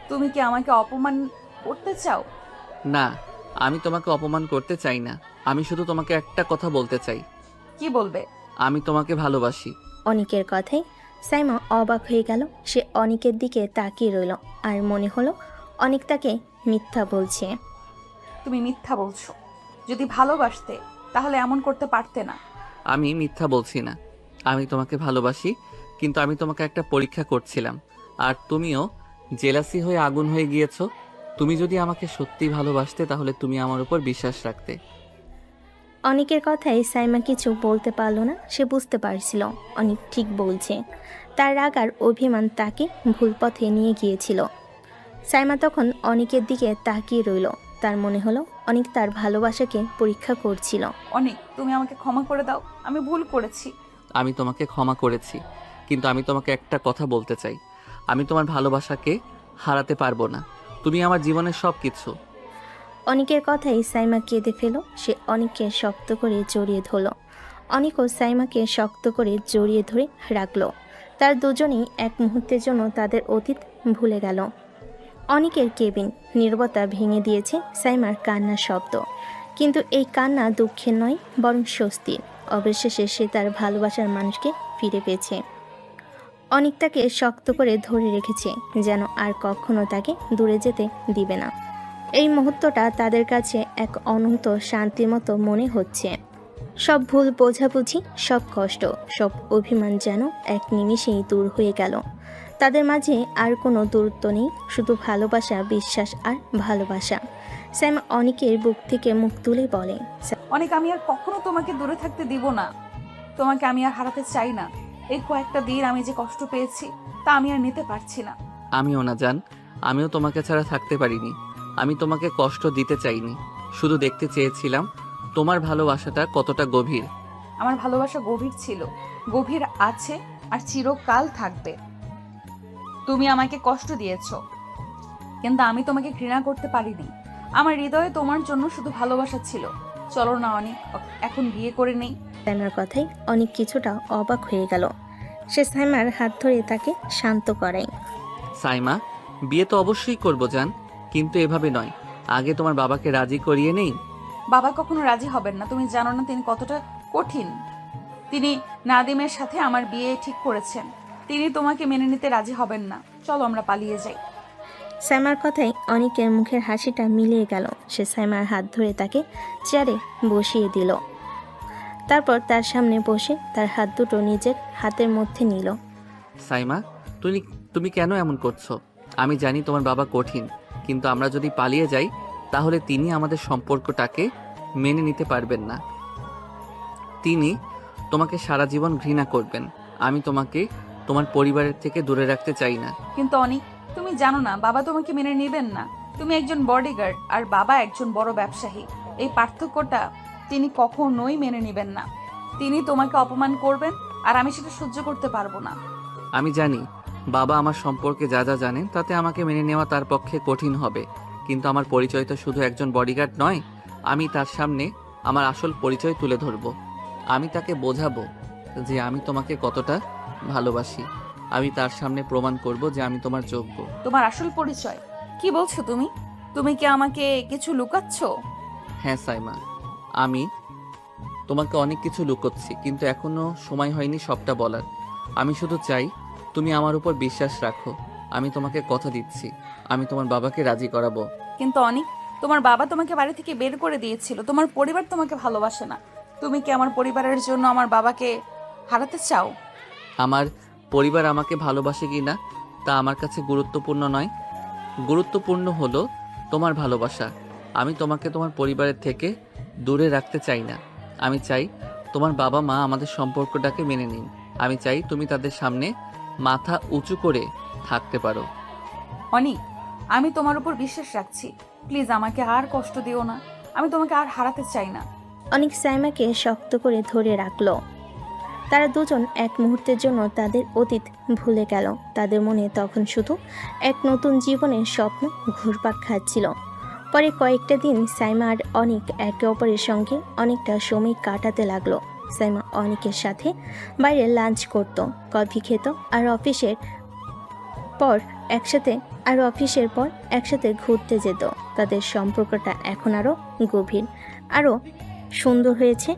তুমি কি আমাকে অপমান করতে চাও? না, আমি তোমাকে অপমান করতে চাই না, আমি শুধু তোমাকে একটা কথা বলতে চাই। কি বলবে? আমি তোমাকে ভালোবাসি। অনেকের কথায় সাইমা অবাক হয়ে গেল। সে অনিকের দিকে তাকিয়ে রইল আর মনে হলো অনিক তাকে মিথ্যা বলছে। তুমি মিথ্যা বলছো। যদি ভালোবাসতে তাহলে এমন করতে পারতে না। আমি মিথ্যা বলছি না, আমি তোমাকে ভালোবাসি, কিন্তু আমি তোমাকে একটা পরীক্ষা করছিলাম। আর তুমিও জেলাসি হয়ে আগুন হয়ে গিয়েছো। তুমি যদি আমাকে সত্যি ভালোবাসতে তাহলে তুমি আমার উপর বিশ্বাস রাখতে। অনিকের কথায় সাইমা কিছু বলতে পারল না। সে বুঝতে পারছিল অনিক ঠিক বলছে। তার রাগ আর অভিমান তাকে ভুল পথে নিয়ে গিয়েছিল। সাইমা তখন অনিকের দিকে তাকিয়ে রইল। তার মনে হলো অনিক তার ভালোবাসাকে পরীক্ষা করছিল। অনেক, তুমি আমাকে ক্ষমা করে দাও, আমি ভুল করেছি। আমি তোমাকে ক্ষমা করেছি, কিন্তু আমি তোমাকে একটা কথা বলতে চাই। আমি তোমার ভালোবাসাকে হারাতে পারবো না। তুমি আমার জীবনের সব কিছু। অনিকের কথাই সাইমা কেঁদে ফেল। সে অনিককে শক্ত করে জড়িয়ে ধরল। অনিকও সাইমাকে শক্ত করে জড়িয়ে ধরে রাখল। তার দুজনেই এক মুহূর্তের জন্য তাদের অতীত ভুলে গেল। অনিকের কেবিন নীরবতা ভেঙে দিয়েছে সাইমার কান্নার শব্দ। কিন্তু এই কান্না দুঃখের নয়, বরং স্বস্তির। অবশেষে সে তার ভালোবাসার মানুষকে ফিরে পেয়েছে। অনিক তাকে শক্ত করে ধরে রেখেছে, যেন আর কখনো তাকে দূরে যেতে দিবে না। এই মুহূর্তটা তাদের কাছে এক অনন্ত শান্তির মতো মনে হচ্ছে। সব ভুল বোঝাবুঝি, সব কষ্ট, সব অভিমান যেন এক নিমিষেই দূর হয়ে গেল। তাদের মাঝে আর কোনো দূরত্ব নেই, শুধু ভালোবাসা, বিশ্বাস আর ভালোবাসা। সাইমা অনিকের বুক থেকে মুখ তুলে বলে, অনেক, আমি আর কখনো তোমাকে দূরে থাকতে দিব না। তোমাকে আমি আর হারাতে চাই না। এই কয়েকটা দিন আমি যে কষ্ট পেয়েছি তা আমি আর নিতে পারছি না। আমিও না জান, আমিও তোমাকে ছাড়া থাকতে পারিনি। আমি তোমাকে কষ্ট দিতে চাইনি, শুধু দেখতে চেয়েছিলাম তোমার ভালোবাসাটা কতটা গভীর। আমার ভালোবাসা গভীর ছিল, গভীর আছে আর চিরকাল থাকবে। তুমি আমাকে কষ্ট দিয়েছো, কিন্তু আমি তোমাকে ঘৃণা করতে পারিনি। আমার হৃদয়ে তোমার জন্য শুধু ভালোবাসা ছিল। চলো না অনেক, এখন বিয়ে করে নেই। সাইমার কথায় অনেক কিছুটা অবাক হয়ে গেল। সে সাইমার হাত ধরে তাকে শান্ত করায়। সাইমা, বিয়ে তো অবশ্যই করবো জান, কিন্তু এভাবে নয়। আগে তোমার বাবাকে রাজি করিয়ে নেই। বাবা কখনো রাজি হবেন না। তুমি জানো না তিনি কতটা কঠিন। তিনি নাদিমের সাথে আমার বিয়ে ঠিক করেছেন। তিনি তোমাকে মেনে নিতে রাজি হবেন না। চলো আমরা পালিয়ে যাই। সাইমার কথায় অনিকের মুখের হাসিটা মিলিয়ে গেল। সে সাইমার হাত ধরে তাকে চেয়ারে বসিয়ে দিল। তারপর তার সামনে বসে তার হাত দুটো নিজের হাতের মধ্যে নিল। সাইমা, তুমি কেন এমন করছো? আমি জানি তোমার বাবা কঠিন, কিন্তু আমরা যদি পালিয়ে যাই তাহলে তিনি আমাদের সম্পর্কটাকে মেনে নিতে পারবেন না। তিনি তোমাকে সারা জীবন ঘৃণা করবেন। আমি তোমাকে তোমার পরিবারের থেকে দূরে রাখতে চাই না। কিন্তু অনেক, তুমি জানো না বাবা তোমাকে মেনে নেবেন না। তুমি একজন বডিগার্ড আর বাবা একজন বড় ব্যবসায়ী। এই পার্থক্যটা তিনি কখনোই মেনে নেবেন না। তিনি তোমাকে অপমান করবেন আর আমি সেটা সহ্য করতে পারবো না। আমি জানি বাবা আমার সম্পর্কে যা যা জানেন তাতে আমাকে মেনে নেওয়া তার পক্ষে কঠিন হবে, কিন্তু আমার পরিচয় তো শুধু একজন বডিগার্ড নয়। আমি তার সামনে আমার আসল পরিচয় তুলে ধরব। আমি তাকে বোঝাবো যে আমি তোমাকে কতটা ভালোবাসি। আমি তার সামনে প্রমাণ করব যে আমি তোমার যোগ্য। তোমার আসল পরিচয় কি বলছো তুমি? তুমি কি আমাকে কিছু লুকাচ্ছ? হ্যাঁ সাইমা, আমি তোমাকে অনেক কিছু লুকোচ্ছি, কিন্তু এখনো সময় হয়নি সবটা বলার। আমি শুধু চাই তুমি আমার উপর বিশ্বাস রাখো। আমি তোমাকে কথা দিচ্ছি, আমি তোমার বাবাকে রাজি করাবো। কিন্তু অনেক, তোমার বাবা তোমাকে বাড়ি থেকে বের করে দিয়েছিল। তোমার পরিবার তোমাকে ভালোবাসে না। তুমি কি আমার পরিবারের জন্য আমার বাবাকে হারাতে চাও? আমার পরিবার আমাকে ভালোবাসে কি না তা আমার কাছে গুরুত্বপূর্ণ নয়। গুরুত্বপূর্ণ হলো তোমার ভালোবাসা। আমি তোমাকে তোমার পরিবারের থেকে দূরে রাখতে চাই না। আমি চাই তোমার বাবা মা আমাদের সম্পর্কটাকে মেনে নিন। আমি চাই তুমি তাদের সামনে মাথা উঁচু করে থাকতে পারো। অনেক, আমি তোমার উপর বিশ্বাস রাখছি। প্লিজ আমাকে আর কষ্ট দিও না। আমি তোমাকে আর হারাতে চাই না। অনেক সাইমাকে শক্ত করে ধরে রাখলো। তারা দুজন এক মুহূর্তের জন্য তাদের অতীত ভুলে গেল। তাদের মনে তখন শুধু এক নতুন জীবনের স্বপ্ন ঘুরপাক খাচ্ছিল। পরে কয়েকটা দিন সাইমা আর অনিক একে অপরের সঙ্গে অনেকটা সময় কাটাতে লাগলো। সাইমা অনিকের সাথে বাইরে লাঞ্চ করত, কফি খেত আর অফিসের পর একসাথে ঘুরতে যেত। তাদের সম্পর্কটা এখন আরও গভীর, আরও সুন্দর হয়েছে।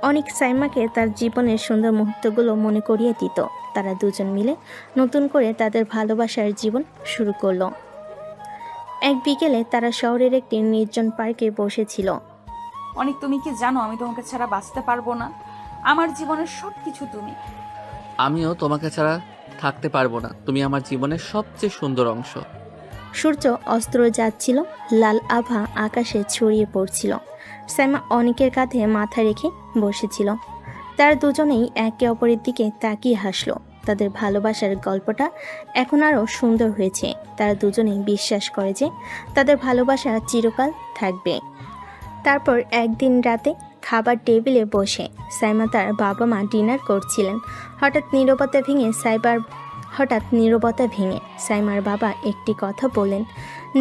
অনেক সাইমাকে তার জীবনের সুন্দর মুহূর্তগুলো মনে করিয়ে দিত। তারা দুজন মিলে নতুন করে তাদের ভালোবাসার জীবন শুরু করলো। এক বিকেলে তারা শহরের একটি নির্জন পার্কে বসেছিল। অনেক, তুমি কি জানো আমি তোমাকে ছাড়া বাঁচতে পারবো না? আমার জীবনের সব কিছু তুমি। আমিও তোমাকে ছাড়া থাকতে পারবো না, তুমি আমার জীবনের সবচেয়ে সুন্দর অংশ। সূর্য অস্ত যাচ্ছিল, লাল আভা আকাশে ছড়িয়ে পড়ছিল। সাইমা অনেকের কাঁধে মাথা রেখে বসেছিল। তারা দুজনেই একে অপরের দিকে তাকিয়ে হাসলো। তাদের ভালোবাসার গল্পটা এখন আরও সুন্দর হয়েছে। তারা দুজনেই বিশ্বাস করে যে তাদের ভালোবাসা চিরকাল থাকবে। তারপর একদিন রাতে খাবার টেবিলে বসে সাইমা তার বাবা মা ডিনার করছিলেন। হঠাৎ নীরবতা ভেঙে সাইমার বাবা একটি কথা বললেন,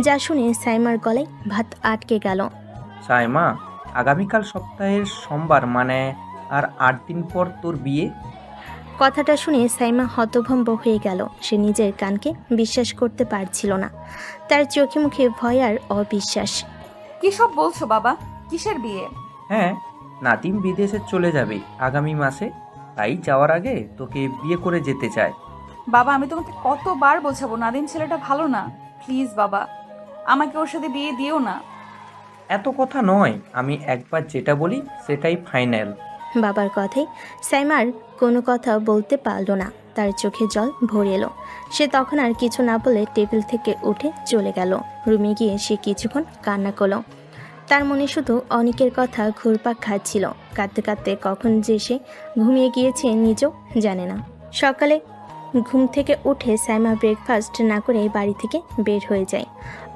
যা শুনে সাইমার গলায় ভাত আটকে গেল। সাইমা, আগামীকাল সপ্তাহের সোমবার, মানে আর 8 দিন পর তোর বিয়ে। কথাটা শুনে সাইমা হতভম্ব হয়ে গেল। সে নিজের কানকে বিশ্বাস করতে পারছিল না। তার চোখে মুখে ভয় আর অবিশ্বাস। কি সব বলছো বাবা? কিসের বিয়ে? হ্যাঁ, নাদিম বিদেশে চলে যাবে আগামী মাসে, তাই যাওয়ার আগে তোকে বিয়ে করে যেতে চায়। বাবা, আমি তোমাকে কতবার বোঝাবো নাদিম ছেলেটা ভালো না। প্লিজ বাবা, আমাকে ওর সাথে বিয়ে দিও না। এত কথা নয়, আমি একবার যেটা বলি সেটাই ফাইনাল। বাবার কথায় সাইমার কোনো কথা বলতে পারল না। তার চোখে জল ভরে এলো। সে তখন আর কিছু না বলে টেবিল থেকে উঠে চলে গেল। রুমে গিয়ে সে কিছুক্ষণ কান্না করলো। তার মনে শুধু অনেকের কথা ঘুরপাক খাচ্ছিল। কাঁদতে কাঁদতে কখন যে সে ঘুমিয়ে গিয়েছে নিজেও জানে না। সকালে ঘুম থেকে উঠে সাইমা ব্রেকফাস্ট না করে বাড়ি থেকে বের হয়ে যায়।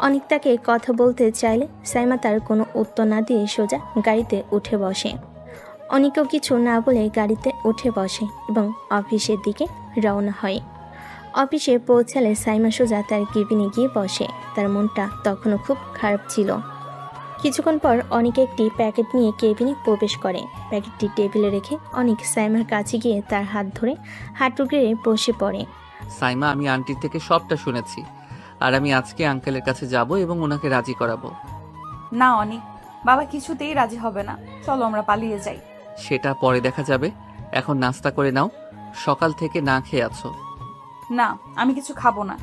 অনেক তাকে কথা বলতে চাইলে সাইমা তার কোনো উত্তর না দিয়ে সোজা গাড়িতে উঠে বসে। অনেকেও কিছু না বলে গাড়িতে উঠে বসে এবং অফিসের দিকে রওনা হয়। অফিসে পৌঁছালে সাইমা সোজা তার কেবিনে গিয়ে বসে। তার মনটা তখনও খুব খারাপ ছিল। কিছুক্ষণ পর অনেক একটি প্যাকেট নিয়ে কেবিনে প্রবেশ করে। প্যাকেটটি টেবিলে রেখে অনেক সাইমার কাছে গিয়ে তার হাত ধরে হাঁটু গেড়ে বসে পড়ে। সাইমা, আমি আন্টির থেকে সবটা শুনেছি, আর আমি আজকে আঙ্কেলের কাছে যাব এবং ওনাকে রাজি করাবো। না অনেক, বাবা কিছুতেই রাজি হবে না। চলো আমরা পালিয়ে যাই। সেটা পরে দেখা যাবে, এখন নাস্তা করে নাও, সকাল থেকে না খেয়ে আছো। না, আমি কিছু খাবো না।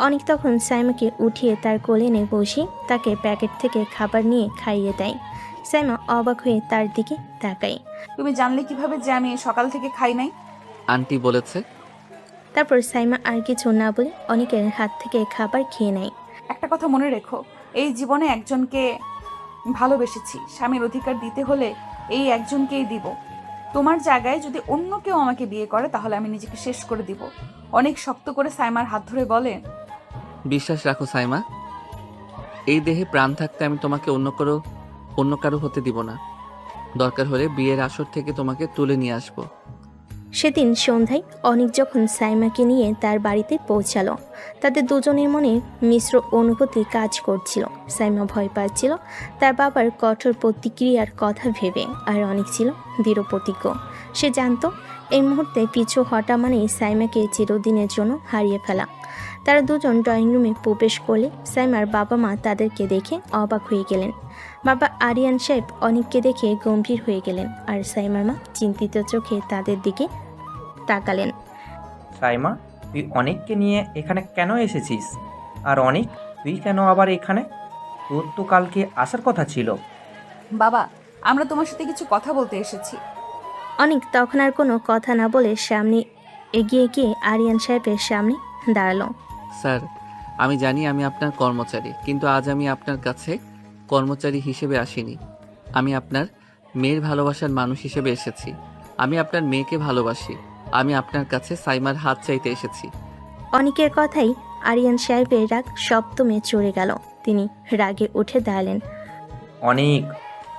অনেক তখন সাইমাকে উঠিয়ে তার কোলে এনে বসে তাকে প্যাকেট থেকে খাবার নিয়ে খাইয়ে দেয়। সাইমা অবাক হয়ে তার দিকে তাকায়। তুমি জানলে কিভাবে যে আমি সকাল থেকে খাই নাই? আন্টি বলেছে। তারপর সাইমা আর কিছু না বলে অনেকের হাত থেকে খাবার খেয়ে নেয়। একটা কথা মনে রেখো, এই জীবনে একজনকে ভালোবেসেছি। স্বামীর অধিকার দিতে হলে এই একজনকেই দিব। তোমার জায়গায় যদি অন্য কেউ আমাকে বিয়ে করে তাহলে আমি নিজেকে শেষ করে দিব। অনেক শক্ত করে সাইমার হাত ধরে বলে, বিশ্বাস রাখো সাইমা, এই দেহে প্রাণ থাকতে আমি তোমাকে অন্য কারো হতে দিব না। দরকার হলে বিয়ের আসর থেকে তোমাকে তুলে নিয়ে আসবো। সেদিন সন্ধ্যায় অনেক যখন সাইমাকে নিয়ে তার বাড়িতে পৌঁছালো, তাদের দুজনের মনে মিশ্র অনুভূতি কাজ করছিল। সাইমা ভয় পাচ্ছিল তার বাবার কঠোর প্রতিক্রিয়ার কথা ভেবে, আর অনেক ছিল দৃঢ় প্রতিজ্ঞ। সে জানতো এই মুহূর্তে পিছু হটা মানেই সাইমাকে চিরদিনের জন্য হারিয়ে ফেলা। তারা দুজন ড্রয়িং রুমে প্রবেশ করলে সাইমার বাবা মা তাদেরকে দেখে অবাক হয়ে গেলেন। বাবা আরিয়ান সাহেব অনেককে দেখে গম্ভীর হয়ে গেলেন, আর সাইমার মা চিন্তিত চোখে তাদের দিকে তাকালেন। সাইমা, তুই অনেককে নিয়ে এখানে কেন এসেছিস? আর অনেক, তুই কেন আবার এখানে? তোর তো কালকে আসার কথা ছিল। বাবা, আমরা তোমার সাথে কিছু কথা বলতে এসেছি। অনেক তখন আর কোনো কথা না বলে সামনে এগিয়ে গিয়ে আরিয়ান সাহেবের সামনে দাঁড়ালো। স্যার, আমি জানি আমি আপনার কর্মচারী, কিন্তু আজ আমি আপনার কাছে কর্মচারী হিসেবে আসিনি। আমি আপনার মেয়ের ভালোবাসার মানুষ হিসেবে এসেছি। আমি আপনার মেয়েকে ভালোবাসি। আমি আপনার কাছে সাইমার হাত চাইতে এসেছি। অনেকের কথাই আরিয়ান সাহেবের রাগ সপ্তমে চড়ে গেল। তিনি রাগে উঠে দাঁড়ালেন। অনেক,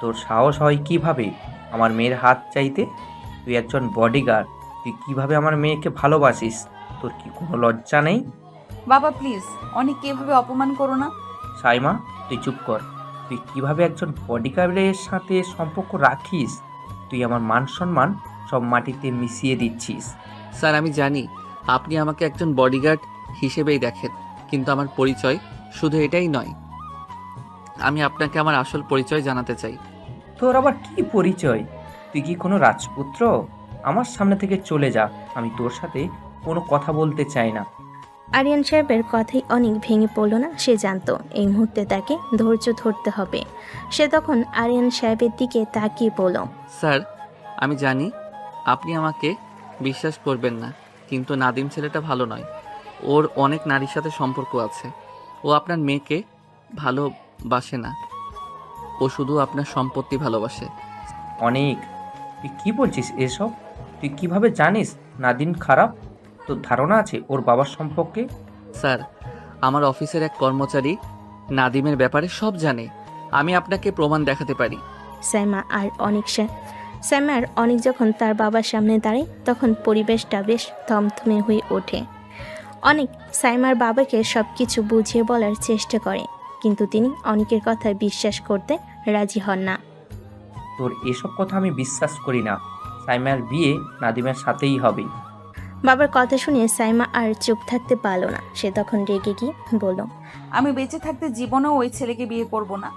তোর সাহস হয় কিভাবে আমার মেয়ের হাত চাইতে? তুই একজন বডিগার্ড, তুই কিভাবে আমার মেয়েকে ভালোবাসিস? তোর কি কোনো লজ্জা নেই? বাবা প্লিজ, অনেককে এভাবে অপমান করো না। সাইমা, তুই চুপ কর। তুই কিভাবে একজন বডিগার্ডের সাথে সম্পর্ক রাখিস? তুই আমার মান সম্মান সব মাটিতে মিশিয়ে দিচ্ছিস। স্যার, আমি জানি আপনি আমাকে একজন বডিগার্ড হিসেবেই দেখেন, কিন্তু আমার পরিচয় শুধু এটাই নয়। আমি আপনাকে আমার আসল পরিচয় জানাতে চাই। তোর আবার কি পরিচয়? তুই কি কোনো রাজপুত্র? আমার সামনে থেকে চলে যা। আমি তোর সাথে কোনো কথা বলতে চাই না। আরিয়ান সাহেবের কথাই অনেক ভেঙে পড়ল না। সে জানতো এই মুহূর্তে তাকে ধৈর্য ধরতে হবে। সে তখন আরিয়ান সাহেবের দিকে তাকিয়ে বলল, স্যার, আমি জানি আপনি আমাকে বিশ্বাস করবেন না, কিন্তু নাদিম ছেলেটা ভালো নয়। ওর অনেক নারীর সাথে সম্পর্ক আছে। ও আপনার মেয়েকে ভালোবাসে না, ও শুধু আপনার সম্পত্তি ভালোবাসে। অনেক, তুই কি বলছিস এসব? তুই কিভাবে জানিস নাদিম খারাপ? তোর ধারণা আছে ওর বাবার সম্পর্কে? স্যার, আমার অফিসের এক কর্মচারী নাদিমের ব্যাপারে সব জানে। আমি আপনাকে প্রমাণ দেখাতে পারি। সাইমা আর অনেক যখন তার বাবার সামনে দাঁড়ায় তখন পরিবেশটা বেশ থমথমে হয়ে ওঠে। অনেক সাইমার বাবাকে সব কিছু বুঝিয়ে বলার চেষ্টা করে, কিন্তু তিনি অনেকের কথা বিশ্বাস করতে রাজি হন না। তোর এসব কথা আমি বিশ্বাস করি না। সাইমার বিয়ে নাদিমের সাথেই হবে। বাবার কথা শুনে সাইমা আর চুপ থাকতে পারল না। সে তখন রেগে গিয়ে বলল, আমি বেঁচে থাকতে জীবনেও ওই ছেলেকে বিয়ে করব না।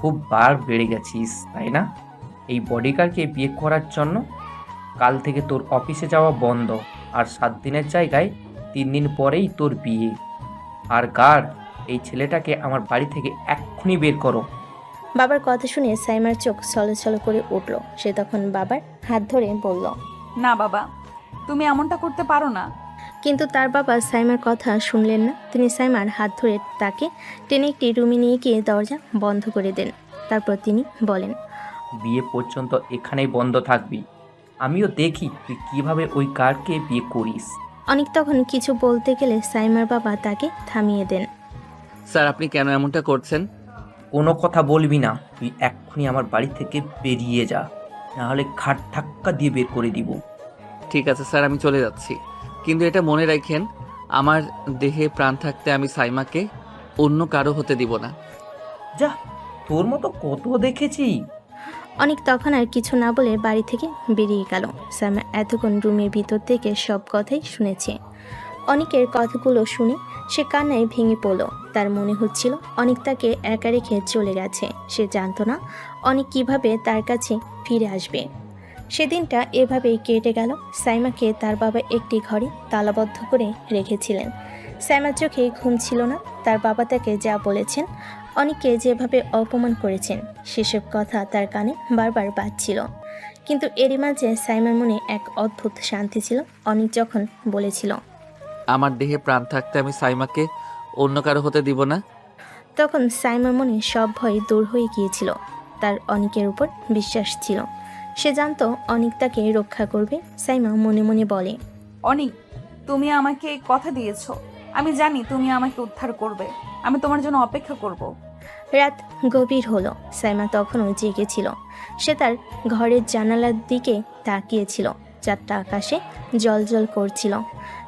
খুব বার বেড়ে গেছিস তাই না, এই বডিগার্ডকে বিয়ে করার জন্য? কাল থেকে তোর অফিসে যাওয়া বন্ধ, আর 7 দিনের জায়গায় 3 দিন পরেই তোর বিয়ে। আর গার্ড, এই ছেলেটাকে আমার বাড়ি থেকে এক্ষুনি বের করো। বাবার কথা শুনে সাইমার চোখ ছলছল করে উঠল। সে তখন বাবার হাত ধরে বলল, না বাবা, তুমি এমনটা করতে পারো না। কিন্তু তার বাবা সাইমার কথা শুনলেন না। তিনি সাইমার হাত ধরে তাকে টেনে একটি রুমে নিয়ে গিয়ে দরজা বন্ধ করে দেন। তারপর তিনি বলেন, বিয়ে পর্যন্ত এখানেই বন্ধ থাকবি। আমিও দেখি তুই কিভাবে ওই গার্ডকে বিয়ে করিস। অনেক তখন কিছু বলতে গেলে সাইমার বাবা তাকে থামিয়ে দেন। স্যার, আপনি কেন এমনটা করছেন? কোনো কথা বলবি না, তুই এক্ষুনি আমার বাড়ি থেকে বেরিয়ে যা, নাহলে খাট ধাক্কা দিয়ে বের করে দিব। ঠিক আছে স্যার, আমি চলে যাচ্ছি, কিন্তু এটা মনে রাখেন, আমার দেহে প্রাণ থাকতে আমি সাইমাকে অন্য কারো হতে দিব না। যা, তোর মতো কত দেখেছি। অনেক তখন আর কিছু না বলে বাড়ি থেকে বেরিয়ে গেল। সাইমা এতক্ষণ রুমের ভিতর থেকে সব কথাই শুনেছে। অনেকের কথাগুলো শুনে সে কান্নায় ভেঙে পড়ল। তার মনে হচ্ছিল অনেক তাকে একা রেখে চলে গেছে। সে জানতো না অনেক কিভাবে তার কাছে ফিরে আসবে। সেদিনটা এভাবেই কেটে গেল। সাইমাকে তার বাবা একটি ঘরে তালাবদ্ধ করে রেখেছিলেন। সাইমার চোখে ঘুম ছিল না। তার বাবা তাকে যা বলেছেন, অনেককে যেভাবে অপমান করেছেন, সেসব কথা তার কানে বারবার বাজছিল। কিন্তু এরই মাঝে সাইমার মনে এক অদ্ভুত শান্তি ছিল। অনেক যখন বলেছিল, আমার দেহে প্রাণ থাকতে আমি সাইমাকে অন্য কারো হতে দিব না, তখন সাইমার মনে সব ভয় দূর হয়ে গিয়েছিল। তার অনেকের উপর বিশ্বাস ছিল। সে জানতো অনেক তাকে রক্ষা করবে। সাইমা মনে মনে বলে, অনিক, তুমি আমাকে কথা দিয়েছো। আমি জানি তুমি আমাকে উদ্ধার করবে। আমি তোমার জন্য অপেক্ষা করব। রাত গভীর হলো। সাইমা তখনও জেগেছিল। সে তার ঘরের জানালার দিকে তাকিয়েছিল। চাঁদটা আকাশে জ্বলজ্বল করছিল।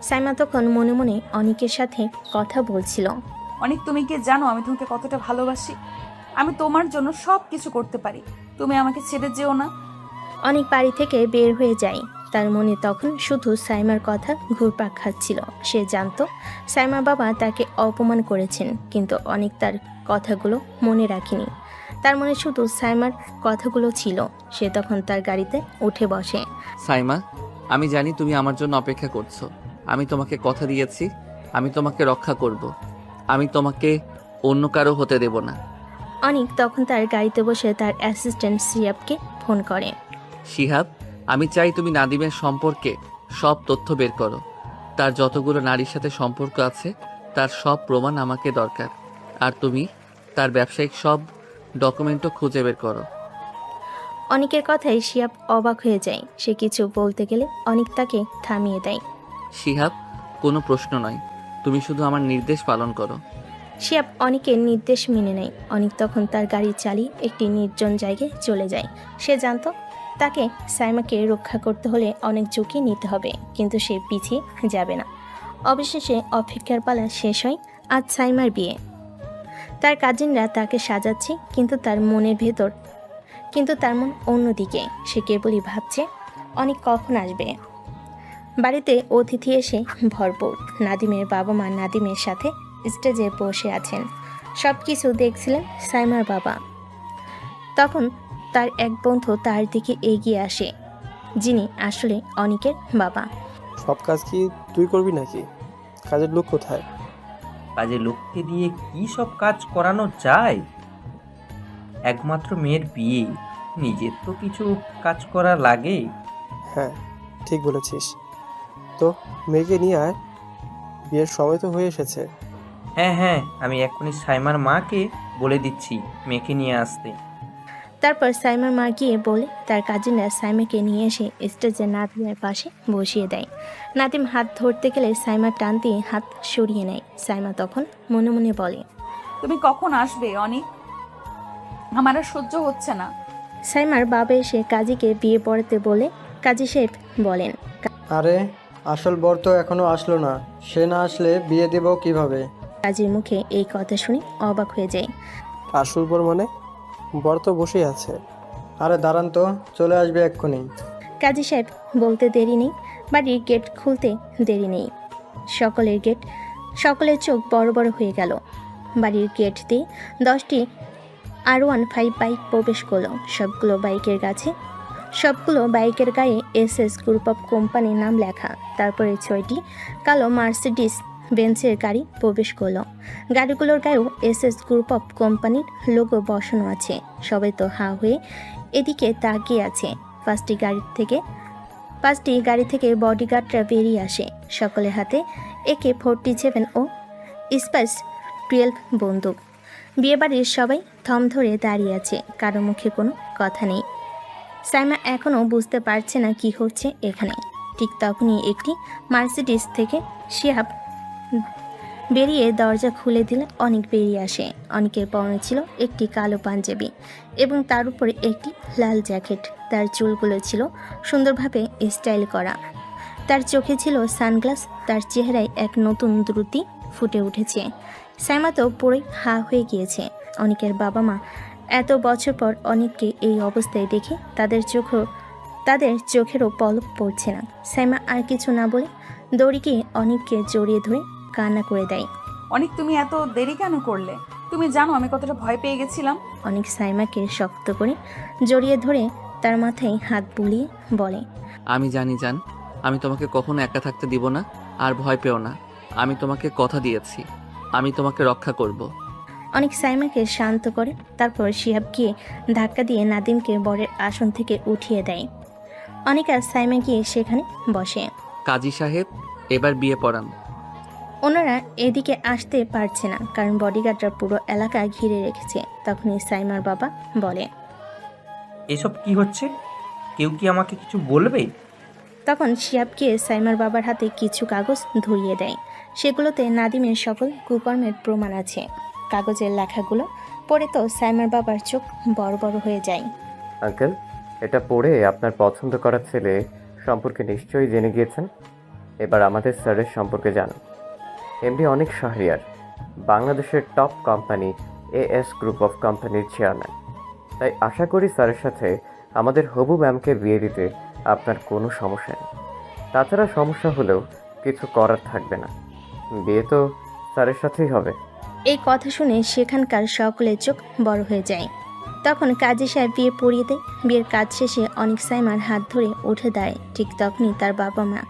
সাইমা তখন মনে মনে অনেকের সাথে কথা বলছিল। অনিক, তুমি কি জানো আমি তোমাকে কতটা ভালোবাসি? আমি তোমার জন্য সব কিছু করতে পারি। তুমি আমাকে ছেড়ে যেও না। অনেক বাড়ি থেকে বের হয়ে যায়। তার মনে তখন শুধু সাইমার কথা ঘুরপাক খাচ্ছিল। সে জানতো সাইমার বাবা তাকে অপমান করেছেন, কিন্তু অনেক তার কথাগুলো মনে রাখেনি। তার মনে শুধু সাইমার কথাগুলো ছিল। সে তখন তার গাড়িতে উঠে বসে। সাইমা, আমি জানি তুমি আমার জন্য অপেক্ষা করছো। আমি তোমাকে কথা দিয়েছি, আমি তোমাকে রক্ষা করব। আমি তোমাকে অন্য কারো হতে দেব না। অনেক তখন তার গাড়িতে বসে তার অ্যাসিস্ট্যান্ট সিয়াবকে ফোন করে। শিহাব, আমি চাই তুমি নাদিমের সম্পর্কে সব তথ্য বের করো। তার যতগুলো নারীর সাথে সম্পর্ক আছে তার সব প্রমাণ আমাকে দরকার। আর তুমি তার ব্যবসায়িক সব ডকুমেন্টও খুঁজে বের করো। অনেকের কথায় শিয়াব অবাক হয়ে যায়। সে কিছু বলতে গেলে অনেক তাকে থামিয়ে দেয়। শিহাব, কোনো প্রশ্ন নয়, তুমি শুধু আমার নির্দেশ পালন করো। শিয়াব অনেকের নির্দেশ মেনে নেয়। অনেক তখন তার গাড়ি চালিয়ে একটি নির্জন জায়গায় চলে যায়। সে জানতো তাকে সাইমাকে রক্ষা করতে হলে অনেক ঝুঁকি নিতে হবে, কিন্তু সে পিছিয়ে যাবে না। অবশেষে অপেক্ষার পালা শেষ হয়। আজ সাইমার বিয়ে। তার কাজিনরা তাকে সাজাচ্ছে, কিন্তু তার মন অন্যদিকে। সে কেবলই ভাবছে অনেক কখন আসবে। বাড়িতে অতিথি এসে ভরপুর। নাদিমের বাবা মা নাদিমের সাথে স্টেজে বসে আছেন। সব কিছু দেখছিলেন সাইমার বাবা। তখন তার এক বন্ধু তার দিকে এগিয়ে আসে, যিনি আসলে অনিকের বাবা। সব কাজ কি তুই করবি নাকি? কাজের লোক কোথায়? কাজে লোককে দিয়ে কি সব কাজ করানো যায়? একমাত্র মেয়ের বিয়ে, নিজের তো কিছু কাজ করা লাগে। হ্যাঁ, ঠিক বলেছিস। তো মেয়েকে নিয়ে আয়, বিয়ের সময় তো হয়ে এসেছে। হ্যাঁ হ্যাঁ, আমি এখনই সাইমার মাকে বলে দিচ্ছি মেয়েকে নিয়ে আসতে। তারপর সাইমার মা গিয়ে বলে তার কাজিনরা সাইমাকে নিয়ে এসে স্টেজে নাদিমের পাশে বসিয়ে দেয়। নাদিম হাত ধরতে গেলে সাইমা টান দিয়ে হাত সরিয়ে নেয়। সাইমা তখন মনে মনে বলে, তুমি কখন আসবে অনেক? আমার আর সহ্য হচ্ছে না। সাইমার বাবা এসে কাজীকে বিয়ে পড়াতে বলে কাজী সাহেব বলেন, আরে আসল বর তো এখনো আসলো না, সে না আসলে বিয়ে দেব কিভাবে? কাজীর মুখে এই কথা শুনে অবাক হয়ে যায়। আসল বর মানে? বর তো বসেই আছে। আরে দাঁড়ান তো, চলে আসবে এক্ষুনি। কাজী সাহেব বলতে দেরি নেই, বাড়ির গেট খুলতে দেরি নেই। সকলের চোখ বড় বড় হয়ে গেল। বাড়ির গেট দিয়ে 10টি R15 বাইক প্রবেশ করলো। সবগুলো বাইকের গায়ে SS গ্রুপ অফ কোম্পানির নাম লেখা। তারপরে 6টি কালো মার্সিডিস বেঞ্চের গাড়ি প্রবেশ করলো। গাড়িগুলোর গায়েও SS গ্রুপ অফ কোম্পানির লোগো বসানো আছে। সবাই তো হা হয়ে এদিকে তাকিয়ে আছে। পাঁচটি গাড়ি থেকে বডিগার্ডরা বেরিয়ে আসে। সকলের হাতে AK-47 ও স্পাইস 12 বন্দুক। বিয়েবাড়ির সবাই থম ধরে দাঁড়িয়ে আছে, কারো মুখে কোনো কথা নেই। সাইমা এখনও বুঝতে পারছে না কি হচ্ছে এখানে। ঠিক তখনই একটি মার্সিডিস থেকে শিহাব বেরিয়ে দরজা খুলে দিলে অনেক বেরিয়ে আসে। অনেকের পরনে ছিল একটি কালো পাঞ্জাবি এবং তার উপরে একটি লাল জ্যাকেট। তার চুলগুলো ছিল সুন্দরভাবে স্টাইল করা, তার চোখে ছিল সানগ্লাস, তার চেহারায় এক নতুন দ্রুতি ফুটে উঠেছে। সাইমা তো পুরোই হা হয়ে গিয়েছে। অনেকের বাবা মা এত বছর পর অনেককে এই অবস্থায় দেখে তাদের চোখেরও পলক পড়ছে না। সাইমা আর কিছু না বলে দৌড়ে গিয়ে অনেককে জড়িয়ে ধরে কান্না করে দেয়। অনেক, তুমি এত দেরি কেন করলে? তুমি জানো আমি কতটা ভয় পেয়ে গেছিলাম। অনেক সাইমাকে শক্ত করে জড়িয়ে ধরে তার মাথায় হাত বুলিয়ে বলে, আমি জানি জান, আমি তোমাকে কখনো একা থাকতে দিব না। আর ভয় পেও না, আমি তোমাকে কথা দিয়েছি, আমি তোমাকে রক্ষা করব। অনেক সাইমাকে শান্ত করে। তারপর শিহাব গিয়ে ধাক্কা দিয়ে নাদিমকে বরের আসন থেকে উঠিয়ে দেয়। অনেক আর সাইমা গিয়ে সেখানে বসে। কাজী সাহেব, এবার বিয়ে পড়ান। ওনারা এদিকে আসতে পারছে না, কারণ বডিগার্ডরা পুরো এলাকা ঘিরে রেখেছে। তখনই সাইমার বাবা বলে, এসব কি হচ্ছে? কেউ কি আমাকে কিছু বলবে? তখন শিহাব গিয়ে সাইমার বাবার হাতে কিছু কাগজ ধরিয়ে দেয়। সেগুলোতে নাদিমের সকল কুকর্মের প্রমাণ আছে। কাগজের লেখাগুলো পড়ে তো সাইমার বাবার চোখ বড় বড় হয়ে যায়। আঙ্কেল, এটা পড়ে আপনার পছন্দ করা ছেলে সম্পর্কে নিশ্চয়ই জেনে গিয়েছেন। এবার আমাদের স্যারের সম্পর্কে জানুন। এমডি অনেক শাহরিয়ার, বাংলাদেশের top company AS group of কোম্পানির চেয়ারম্যান। তাই আশা করি স্যারের সাথে আমাদের হবু ম্যামকে বিয়ে দিতে আপনার কোনো সমস্যা নেই। তাছাড়া সমস্যা হলেও কিছু করার থাকবে না, বিয়ে তো স্যারের সাথেই হবে। এই কথা শুনে সেখানকার সকলের চোখ বড় হয়ে যায়। তখন কাজী সাহেব বিয়ে পড়িয়ে দেয়। বিয়ের কাজ শেষে অনেক সাইমার হাত ধরে উঠে দাঁড়ায়। ঠিক তখনই তার বাবা মা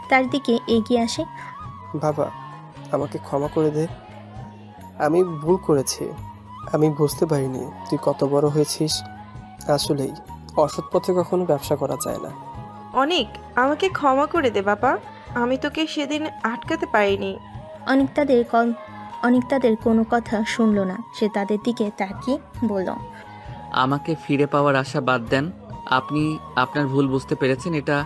তার দিকে এগিয়ে আসে। বাবা, আমাকে ক্ষমা করে দে, আমি ভুল করেছি। আমি বুঝতে পারিনি তুই কত বড় হয়েছিস। আসলেই অসৎ পথে কখনো ব্যবসা করা যায় না। অনেক, আমাকে ক্ষমা করে দে বাবা, আমি তোকে সেদিন আটকাতে পারিনি। অনেক তাদের কোনো কথা শুনল না। সে তাদের দিকে তাকিয়ে বলল, আমাকে ফিরে পাওয়ার আশা বাদ দেন। আপনি আপনার ভুল বুঝতে পেরেছেন, এটা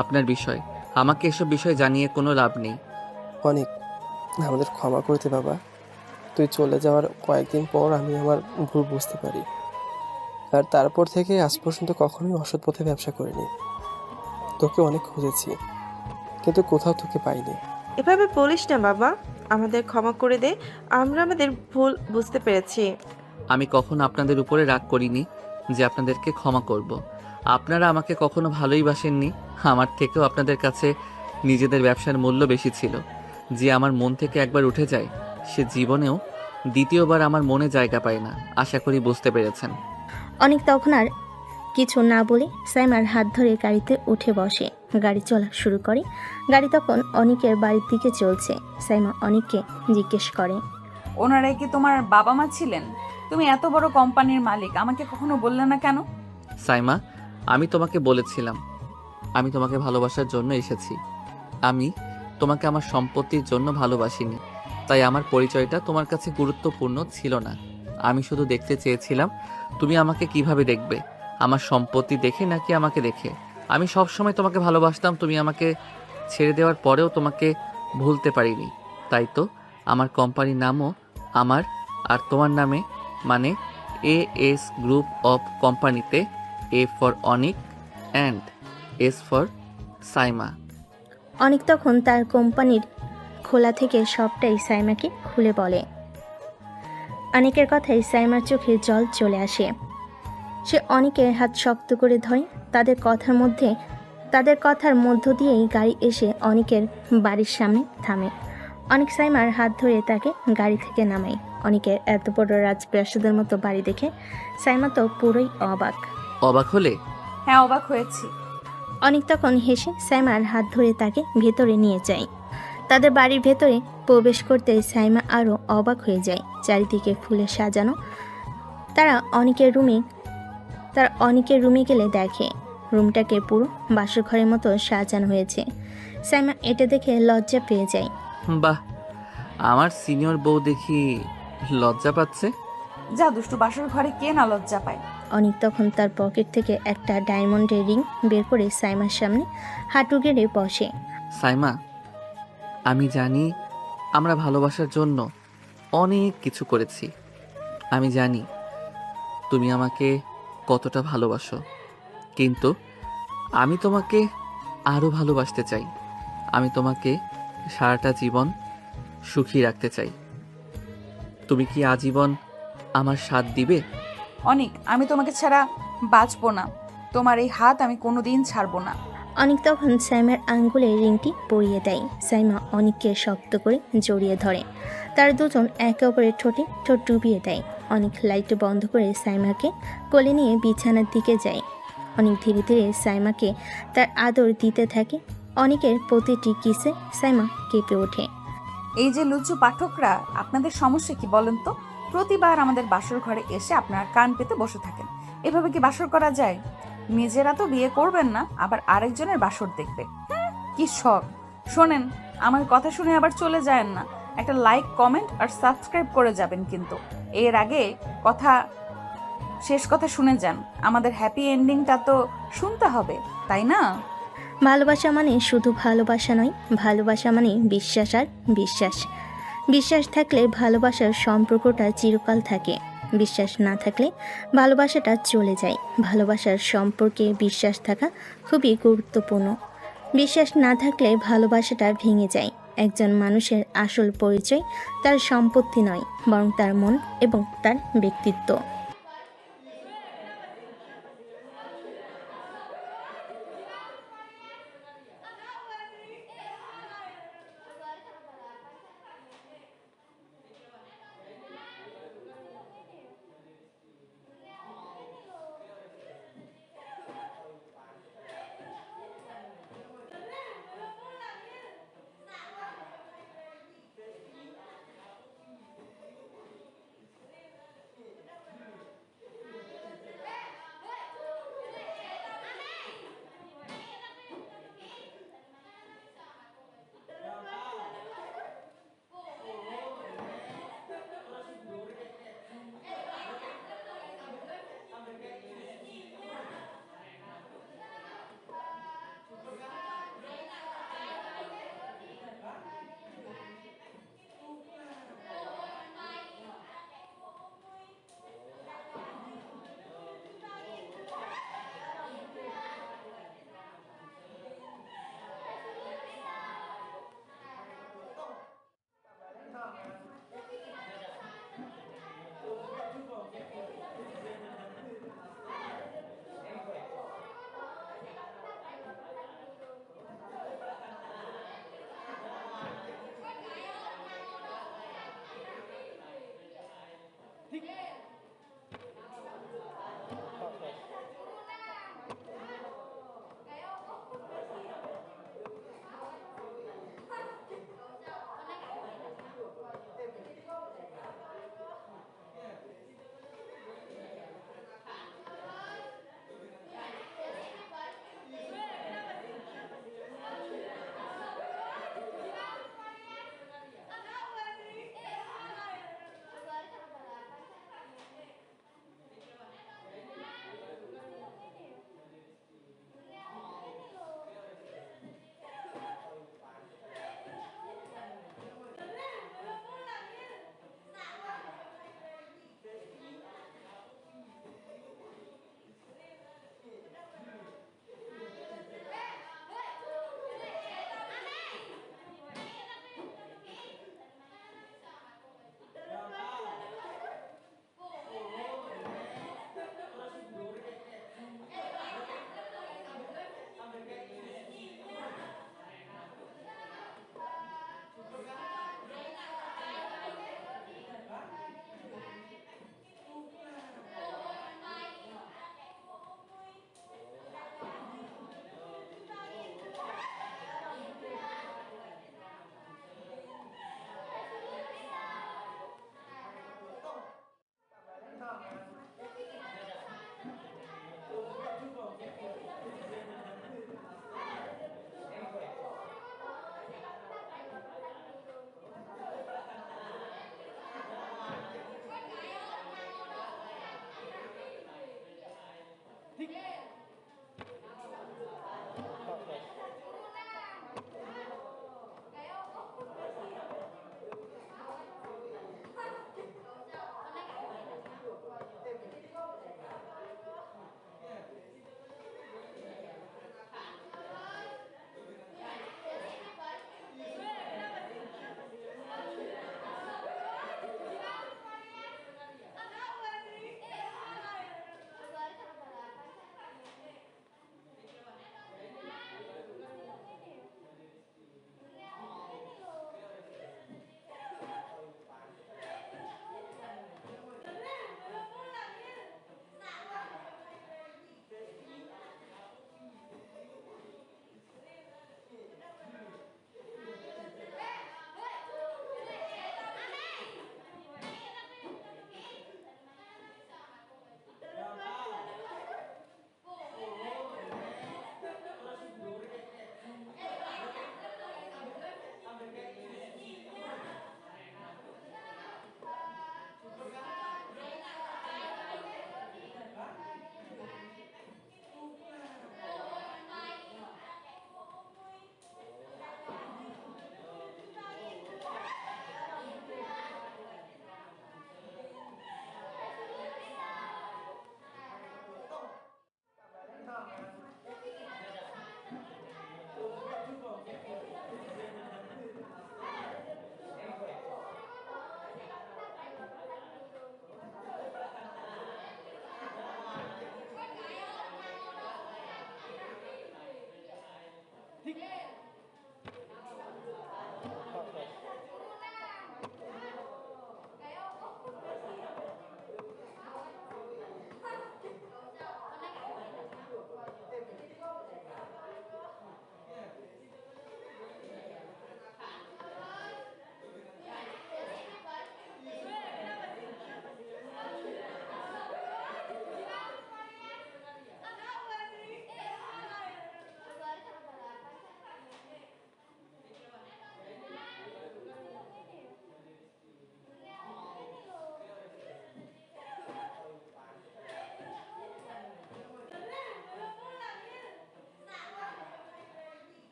আপনার বিষয়। আমাকে এসব বিষয় জানিয়ে কোনো লাভ নেই। অনেক, আমাদের ক্ষমা করতে বাবা। তুই চলে যাওয়ার কয়েকদিন পর আমি আমার ভুল বুঝতে পারি, আর তারপর থেকে আজ পর্যন্ত কখনোই অসৎ পথে ব্যবসা করিনি। তোকে অনেক খুঁজেছি, কিন্তু কোথাও তোকে পাইনি। এভাবে বলিস না বাবা, আমাদের ক্ষমা করে দে, আমরা আমাদের ভুল বুঝতে পেরেছি। আমি কখনো আপনাদের উপরে রাগ করিনি যে আপনাদেরকে ক্ষমা করব। আপনারা আমাকে কখনো ভালোই বাসেননি। আমার থেকেও আপনাদের কাছে নিজেদের ব্যবসার মূল্য বেশি ছিল। যে আমার মন থেকে একবার উঠে যায়, সে জীবনেও দ্বিতীয়বার আমার মনে জায়গা পায় না। আশা করি বুঝতে পেরেছেন। অনেক তখন আর কিছু না বলে সাইমার হাত ধরে গাড়িতে উঠে বসে। গাড়ি চলা শুরু করে। গাড়ি তখন অনিকের বাড়ির দিকে চলছে। সাইমা অনিককে জিজ্ঞেস করে, ওনারাই কি তোমার বাবা মা ছিলেন? তুমি এত বড় কোম্পানির মালিক, আমাকে কখনো বললে না কেন? সাইমা, আমি তোমাকে বলেছিলাম আমি তোমাকে ভালোবাসার জন্য এসেছি। আমি তোমাকে আমার সম্পত্তির জন্য ভালোবাসিনি, তাই আমার পরিচয়টা তোমার কাছে গুরুত্বপূর্ণ ছিল না। আমি শুধু দেখতে চেয়েছিলাম তুমি আমাকে কিভাবে দেখবে, আমার সম্পত্তি দেখে নাকি আমাকে দেখে। আমি সবসময় তোমাকে ভালোবাসতাম, তুমি আমাকে ছেড়ে দেওয়ার পরেও তোমাকে ভুলতে পারিনি। তাই তো আমার কোম্পানির নামও আমার আর তোমার নামে, মানে AS গ্রুপ অফ কোম্পানিতে A for Anik and S for Saima. Anik তখন তার কোম্পানির খোলা থেকে সবটাই সাইমাকে খুলে বলে। অনিকের কথায় সাইমার চোখে জল চলে আসে। সে অনিকের হাত শক্ত করে ধরে। তাদের কথার মধ্য দিয়েই গাড়ি এসে অনিকের বাড়ির সামনে থামে। অনিক সাইমার হাত ধরে তাকে গাড়ি থেকে নামায়। অনিকের এত বড় রাজপ্রাসাদের মতো বাড়ি দেখে সাইমা তো পুরোই অবাক। অবাক হলে? হ্যাঁ, অবাক হয়েছি। অনিক তখন হেসে সাইমার হাত ধরে তাকে ভেতরে নিয়ে যায়। তাদের বাড়ির ভেতরে প্রবেশ করতে সাইমা আরও অবাক হয়ে যায়। চারিদিকে ফুলে সাজানো। তারা অনিকের রুমে গেলে দেখে রুমটাকে পুরো বাসরঘরের মতো সাজানো হয়েছে। সাইমা এটা দেখে লজ্জা পেয়ে যায়। বাহ, আমার সিনিয়র বউ দেখি লজ্জা পাচ্ছে। যা দুষ্টু, বাসর ঘরে কে না লজ্জা পায়? অনিক তখন তার পকেট থেকে একটা ডায়মন্ডের রিং বের করে সাইমার সামনে হাঁটু গেড়ে বসে। সাইমা, আমি জানি আমরা ভালোবাসার জন্য অনেক কিছু করেছি। আমি জানি তুমি আমাকে কতটা ভালোবাসো, কিন্তু আমি তোমাকে আরও ভালোবাসতে চাই। আমি তোমাকে সারাটা জীবন সুখী রাখতে চাই। তুমি কি আজীবন আমার সাথ দিবে? অনিক, আমি তোমাকে ছাড়া বাঁচবো না। তোমার এই হাত আমি কোনোদিন ছাড়বো না। অনিক তখন সাইমার আঙ্গুলে রিংটি পরিয়ে দেয়। সাইমা অনিককে শক্ত করে জড়িয়ে ধরে। তার দুজন একে অপরের ঠোঁটে ঠোঁট ডুবিয়ে দেয়। অনিক লাইট বন্ধ করে সাইমাকে কোলে নিয়ে বিছানার দিকে যায়। অনিক ধীরে ধীরে সাইমাকে তার আদর দিতে থাকে। অনিকের প্রতিটি কিসে সাইমা কেঁপে ওঠে। এই যে লুচ্চু পাঠকরা, আপনাদের সমস্যা কি বলেন তো? প্রতিবার আমাদের বাসর ঘরে এসে আপনারা কান পেতে বসে থাকেন। এভাবে কি বাসর করা যায়? নিজেরা তো বিয়ে করবেন না, আবার আরেকজনের বাসর দেখবে। কি শখ! শোনেন, আমার কথা শুনে আবার চলে যায়েন না। একটা লাইক, কমেন্ট আর সাবস্ক্রাইব করে যাবেন, কিন্তু এর আগে শেষ কথা শুনে যান। আমাদের হ্যাপি এন্ডিংটা তো শুনতে হবে, তাই না? ভালোবাসা মানে শুধু ভালোবাসা নয়, ভালোবাসা মানে বিশ্বাস আর বিশ্বাস। বিশ্বাস থাকলে ভালোবাসার সম্পর্কটা চিরকাল থাকে। বিশ্বাস না থাকলে ভালোবাসাটা চলে যায়। ভালোবাসার সম্পর্কে বিশ্বাস থাকা খুবই গুরুত্বপূর্ণ। বিশ্বাস না থাকলে ভালোবাসাটা ভেঙে যায়। একজন মানুষের আসল পরিচয় তার সম্পত্তি নয়, বরং তার মন এবং তার ব্যক্তিত্ব।